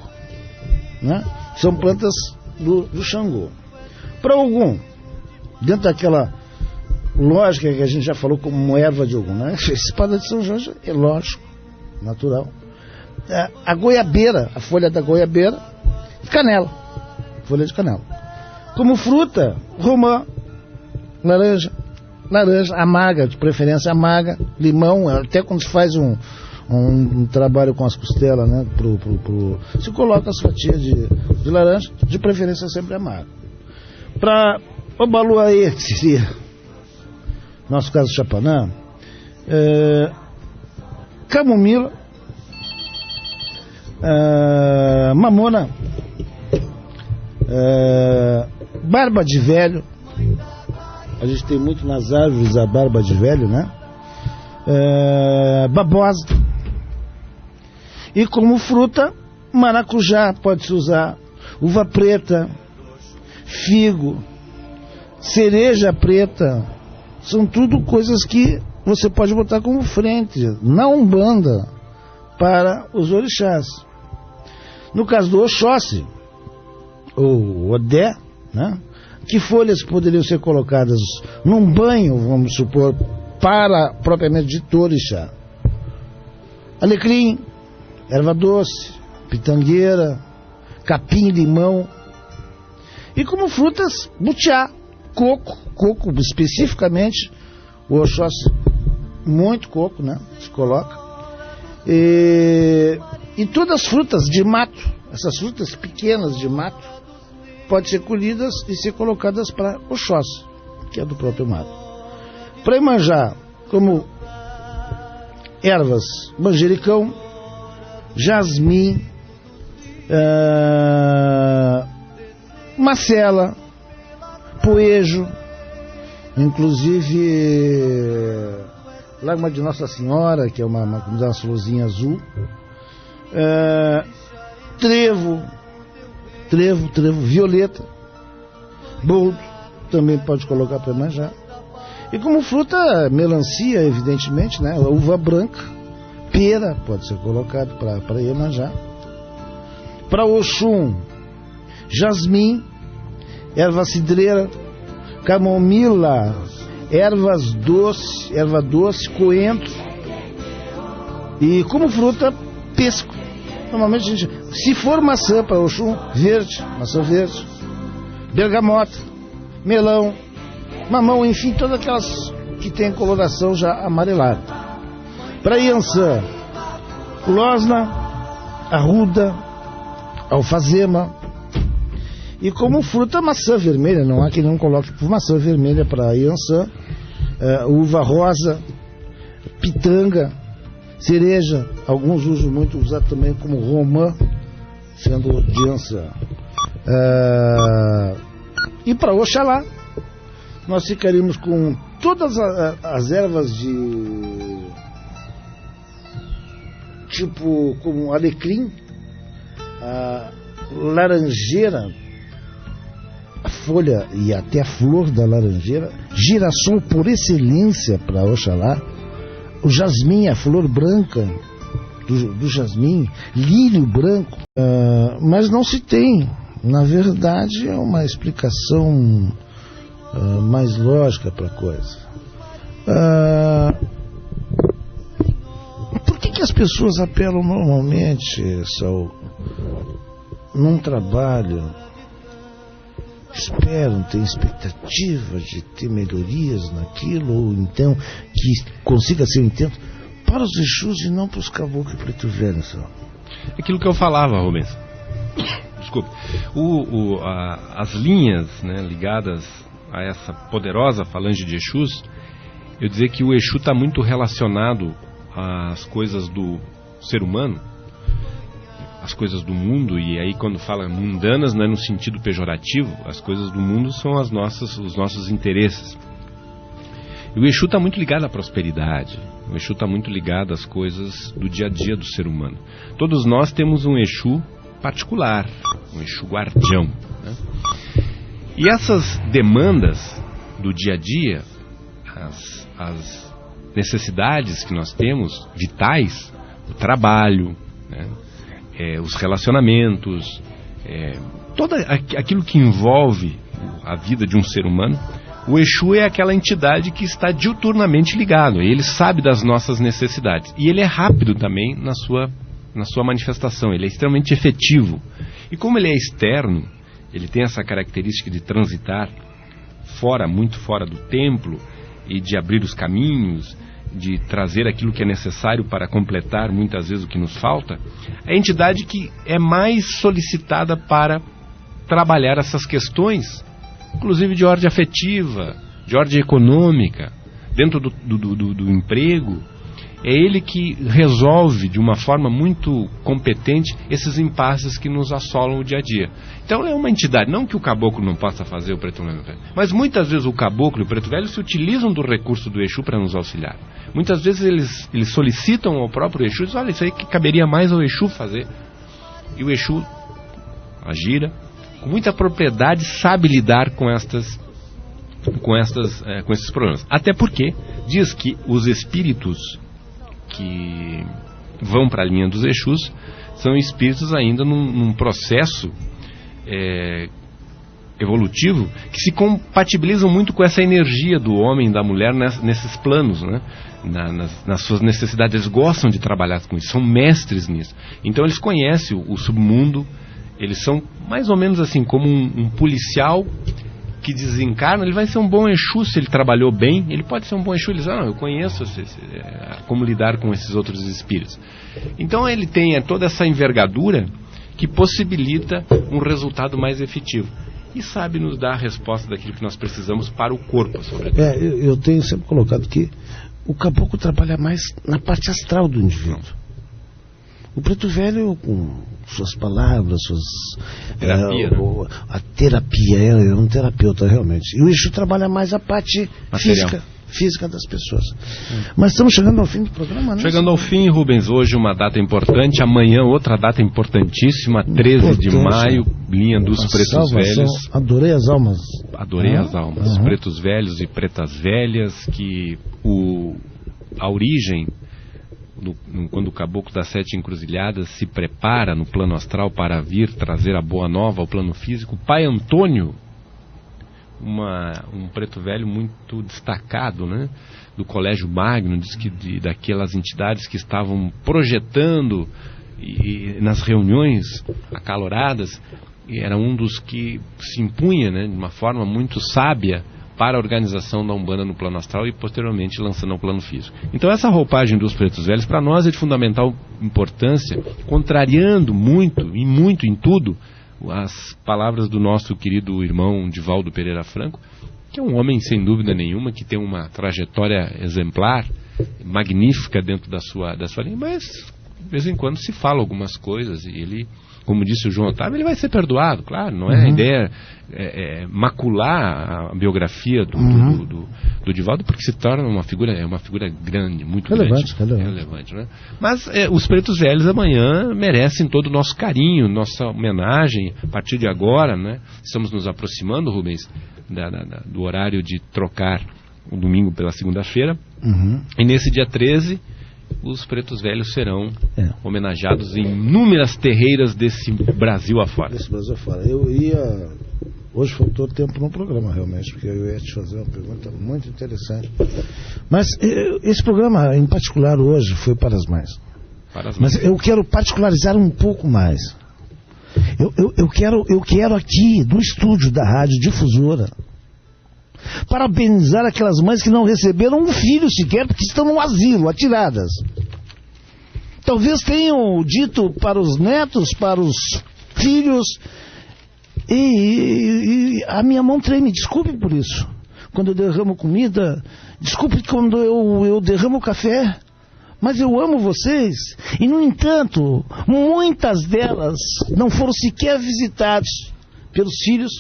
B: né? São plantas do Xangô. Para Ogum, dentro daquela lógica que a gente já falou como erva de Ogum, né? Espada de São Jorge é lógico, natural. A goiabeira, a folha da goiabeira e canela, folha de canela. Como fruta, romã, laranja, amarga, de preferência amarga, limão, até quando se faz um trabalho com as costelas, né, se coloca as fatias de laranja, de preferência sempre amarga. Para o baluaê, que seria nosso caso Chapanã, camomila, mamona, barba de velho. A gente tem muito nas árvores a barba de velho, né? Babosa. E como fruta, maracujá pode-se usar, uva preta, figo, cereja preta. São tudo coisas que você pode botar como frente na Umbanda para os orixás. No caso do Oxóssi, ou Odé, né? Que folhas poderiam ser colocadas num banho, vamos supor, para propriamente dito orixá? Alecrim, erva doce, pitangueira, capim-limão. E como frutas, butiá, coco especificamente, o Oxóssi, muito coco, né? Se coloca. E todas as frutas de mato, essas frutas pequenas de mato, podem ser colhidas e ser colocadas para Oxóssi, que é do próprio mato. Para Iemanjá, como ervas, manjericão, jasmim, macela, poejo, inclusive lágrima de Nossa Senhora, que é uma florzinha azul, trevo, violeta, boldo, também pode colocar para Iemanjá. E como fruta, melancia, evidentemente, né? Uva branca, pera pode ser colocado para Iemanjá. Para Oxum, jasmim, erva cidreira, camomila, erva doce, coentro. E como fruta, pêssego. Normalmente a gente, se for maçã para Oxum, maçã verde, bergamota, melão, mamão, enfim, todas aquelas que têm coloração já amarelada. Para Iansã, losna, arruda, alfazema. E como fruta, maçã vermelha, não há quem não coloque maçã vermelha para Iansã, uva rosa, pitanga, cereja, alguns usam muito, usar também como romã, sendo de Iansã. E para Oxalá, nós ficaríamos com todas as ervas de tipo como alecrim, laranjeira, a folha e até a flor da laranjeira, girassol por excelência para Oxalá, o jasmim, a flor branca do jasmim, lírio branco, mas não se tem, na verdade, é uma explicação mais lógica para a coisa. Por que as pessoas apelam normalmente, Saul, num trabalho, esperam, têm expectativa de ter melhorias naquilo, ou então que consiga ser um intento para os Exus e não para os caboclos preto velho, Saul?
E: Aquilo que eu falava, Rubens. Desculpe. As linhas, né, ligadas a essa poderosa falange de Exus, eu dizer que o Exu está muito relacionado às coisas do ser humano, as coisas do mundo, e aí quando fala mundanas não é no sentido pejorativo, as coisas do mundo são os nossos interesses. E o Exu está muito ligado à prosperidade, o Exu está muito ligado às coisas do dia a dia do ser humano. Todos nós temos um Exu particular, um Exu guardião, né? E essas demandas do dia a dia, as necessidades que nós temos, vitais, o trabalho, né? Os relacionamentos, todo aquilo que envolve a vida de um ser humano, o Exu é aquela entidade que está diuturnamente ligado, ele sabe das nossas necessidades, e ele é rápido também na sua manifestação, ele é extremamente efetivo, e como ele é externo, ele tem essa característica de transitar muito fora do templo, e de abrir os caminhos, de trazer aquilo que é necessário para completar muitas vezes o que nos falta, é a entidade que é mais solicitada para trabalhar essas questões, inclusive de ordem afetiva, de ordem econômica, dentro do emprego. É ele que resolve de uma forma muito competente esses impasses que nos assolam o dia a dia. Então é uma entidade, não que o caboclo não possa fazer o preto velho, mas muitas vezes o caboclo e o preto velho se utilizam do recurso do Exu para nos auxiliar. Muitas vezes eles solicitam ao próprio Exu, dizem, olha, isso aí que caberia mais ao Exu fazer. E o Exu, a gira, com muita propriedade, sabe lidar com esses problemas. Até porque diz que os espíritos que vão para a linha dos Exus são espíritos ainda num processo evolutivo que se compatibilizam muito com essa energia do homem e da mulher nesses planos, né? Nas suas necessidades. Eles gostam de trabalhar com isso, são mestres nisso. Então eles conhecem o submundo, eles são mais ou menos assim como um policial que desencarna. Ele vai ser um bom Exu se ele trabalhou bem, ele pode ser um bom Exu. Ele diz, não, eu conheço como lidar com esses outros espíritos. Então ele tem toda essa envergadura que possibilita um resultado mais efetivo e sabe nos dar a resposta daquilo que nós precisamos para o corpo, sobretudo.
B: Eu tenho sempre colocado que o caboclo trabalha mais na parte astral do indivíduo. O preto velho, com suas palavras,
E: terapia, né?
B: A terapia, é um terapeuta realmente. E o Exu trabalha mais a parte física das pessoas. Mas estamos chegando ao fim do programa, né?
E: Chegando ao fim, Rubens, hoje uma data importante, amanhã outra data importantíssima, 13 de maio, linha dos pretos velhos.
B: Adorei as almas.
E: Adorei as almas. Pretos velhos e pretas velhas, que a origem, quando o caboclo das 7 encruzilhadas se prepara no plano astral para vir trazer a boa nova ao plano físico, o pai Antônio, um preto velho muito destacado, né, do Colégio Magno, diz que daquelas entidades que estavam projetando e nas reuniões acaloradas, era um dos que se impunha, né, de uma forma muito sábia para a organização da Umbanda no plano astral e posteriormente lançando ao plano físico. Então essa roupagem dos pretos velhos para nós é de fundamental importância, contrariando muito em tudo as palavras do nosso querido irmão Divaldo Pereira Franco, que é um homem sem dúvida nenhuma, que tem uma trajetória exemplar, magnífica dentro da sua linha, mas de vez em quando se fala algumas coisas e ele, como disse o João Otávio, ele vai ser perdoado, claro, não é a ideia macular a biografia do Divaldo, porque se torna uma figura grande, muito relevante, né? Mas os pretos velhos amanhã merecem todo o nosso carinho, nossa homenagem, a partir de agora, né? Estamos nos aproximando, Rubens, do horário de trocar o domingo pela segunda-feira, e nesse dia 13 os pretos velhos serão homenageados em inúmeras terreiras desse Brasil afora.
B: Eu ia Hoje faltou tempo no programa, realmente, porque eu ia te fazer uma pergunta muito interessante. Mas esse programa, em particular, hoje, foi para as mães. Mas eu quero particularizar um pouco mais. Eu quero aqui, do estúdio da Rádio Difusora, parabenizar aquelas mães que não receberam um filho sequer, porque estão no asilo, atiradas. Talvez tenham dito para os netos, para os filhos, e a minha mão treme, desculpe por isso. Quando eu derramo comida, desculpe quando eu derramo café, mas eu amo vocês. E, no entanto, muitas delas não foram sequer visitadas pelos filhos,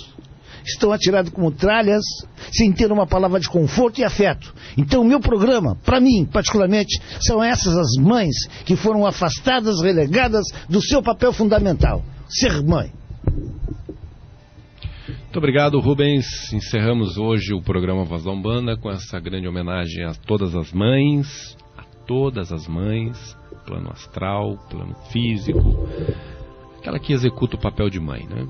B: estão atirados como tralhas, sem ter uma palavra de conforto e afeto. Então o meu programa, para mim particularmente, são essas as mães que foram afastadas, relegadas do seu papel fundamental, ser mãe.
E: Muito obrigado, Rubens. Encerramos hoje o programa Voz da Umbanda com essa grande homenagem a todas as mães, plano astral, plano físico, aquela que executa o papel de mãe, né?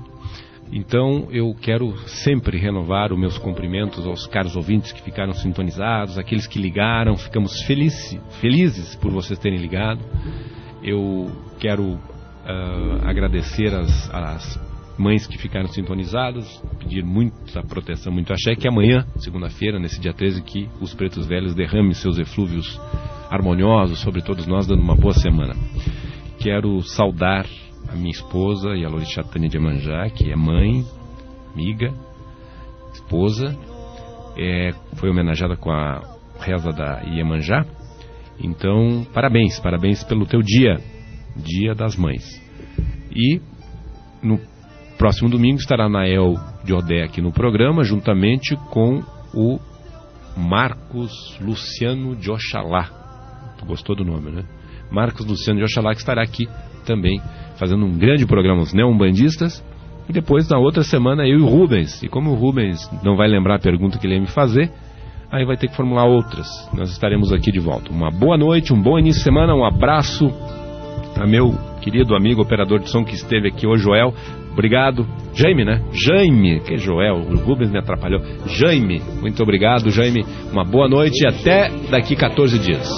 E: Então eu quero sempre renovar os meus cumprimentos aos caros ouvintes que ficaram sintonizados, aqueles que ligaram, ficamos felizes por vocês terem ligado. Eu quero agradecer as mães que ficaram sintonizadas, pedir muita proteção, muito axé, que amanhã, segunda-feira, nesse dia 13, que os pretos velhos derramem seus eflúvios harmoniosos sobre todos nós, dando uma boa semana. Quero saudar a minha esposa, Yalorixá Tânia de Iemanjá, que é mãe, amiga, esposa, foi homenageada com a reza da Iemanjá. Então, parabéns pelo teu dia das mães. E no próximo domingo estará Nael de Odé aqui no programa, juntamente com o Marcos Luciano de Oxalá. Tu gostou do nome, né? Marcos Luciano de Oxalá, que estará aqui também fazendo um grande programa, os neoumbandistas. E depois, na outra semana, eu e o Rubens. E como o Rubens não vai lembrar a pergunta que ele ia me fazer, aí vai ter que formular outras. Nós estaremos aqui de volta. Uma boa noite, um bom início de semana, um abraço a meu querido amigo operador de som que esteve aqui hoje, Joel. Obrigado. Jaime, né? Jaime, que é Joel, o Rubens me atrapalhou. Jaime, muito obrigado, Jaime. Uma boa noite e até daqui 14 dias.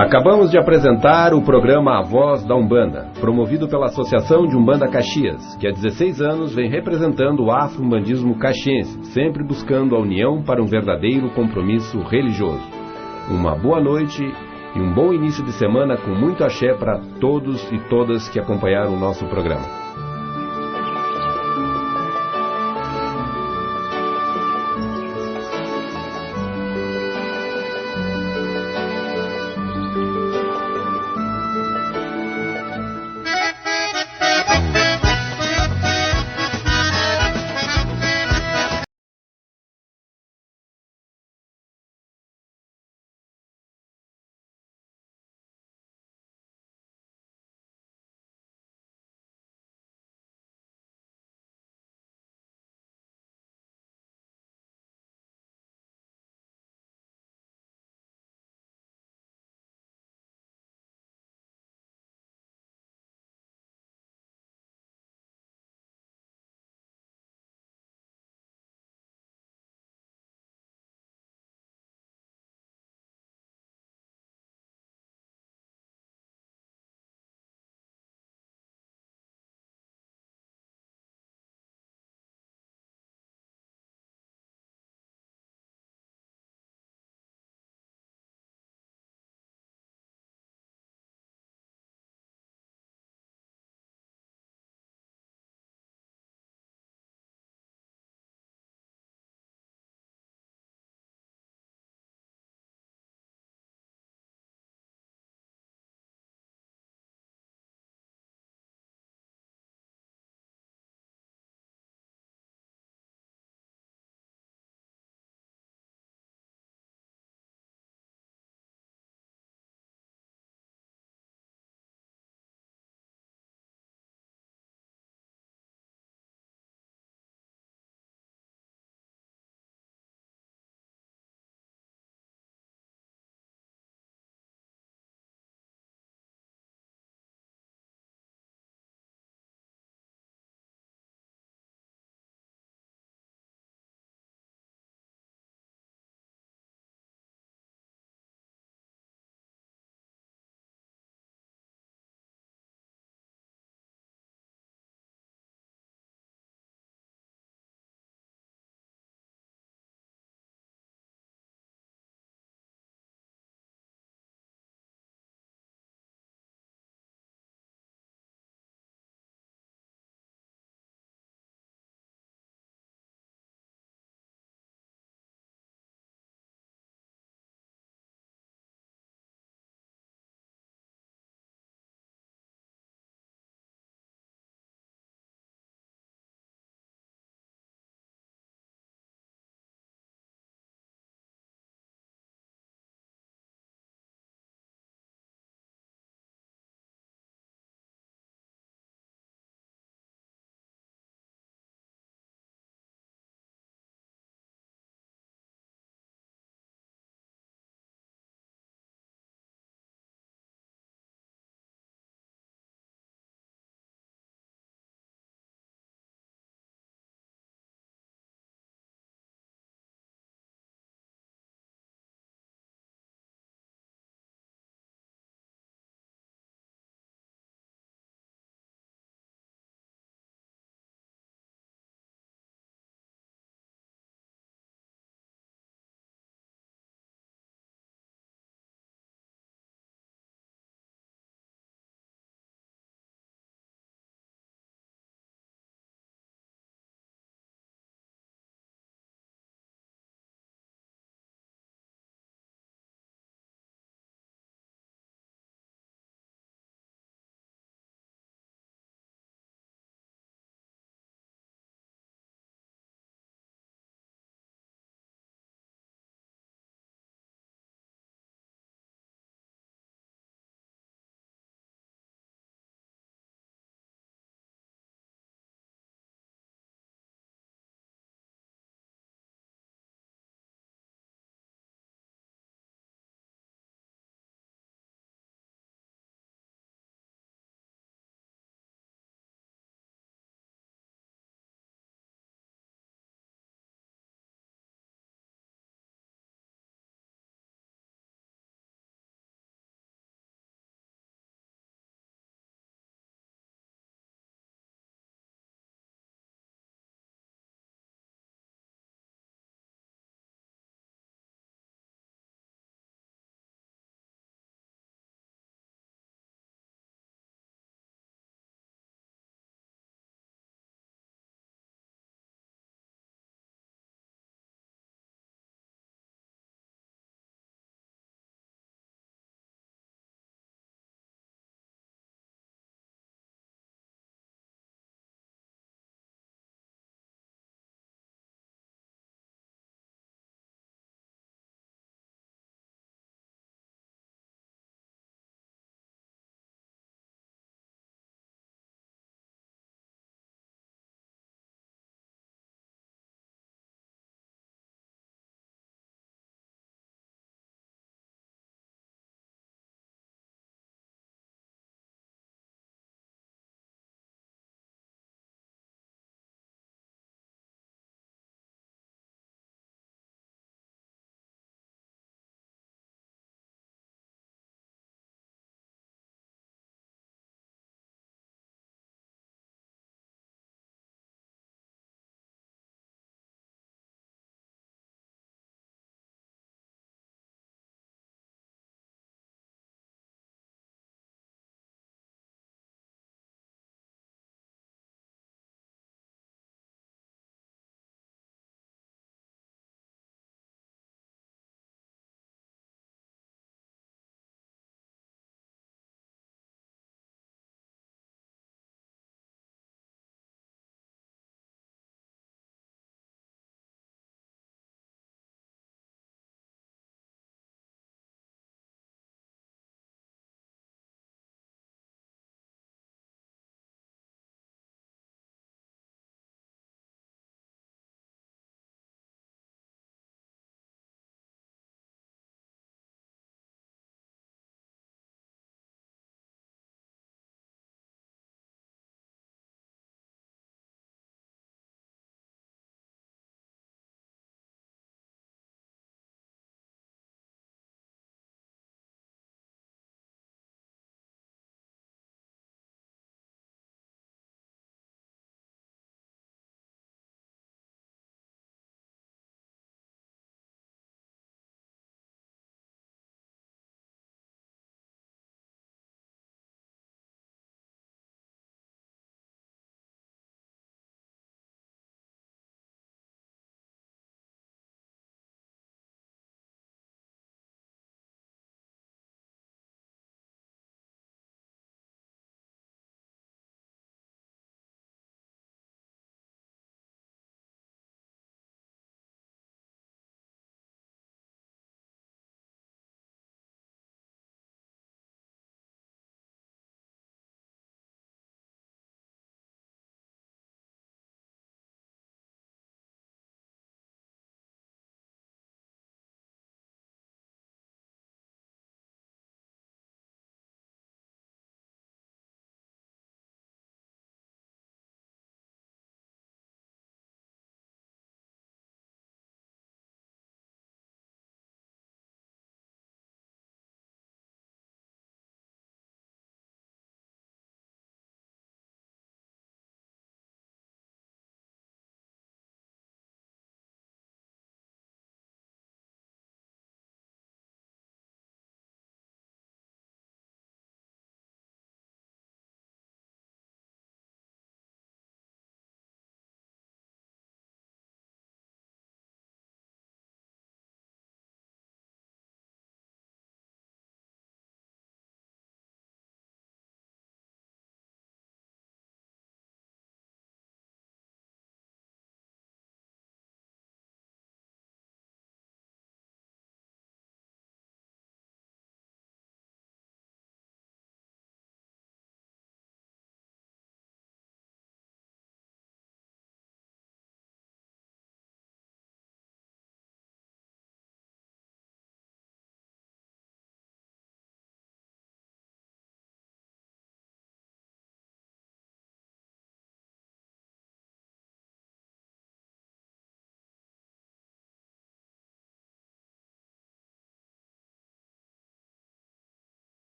C: Acabamos de apresentar o programa A Voz da Umbanda, promovido pela Associação de Umbanda Caxias, que há 16 anos vem representando o afro-umbandismo caxiense, sempre buscando a união para um verdadeiro compromisso religioso. Uma boa noite e um bom início de semana com muito axé para todos e todas que acompanharam o nosso programa.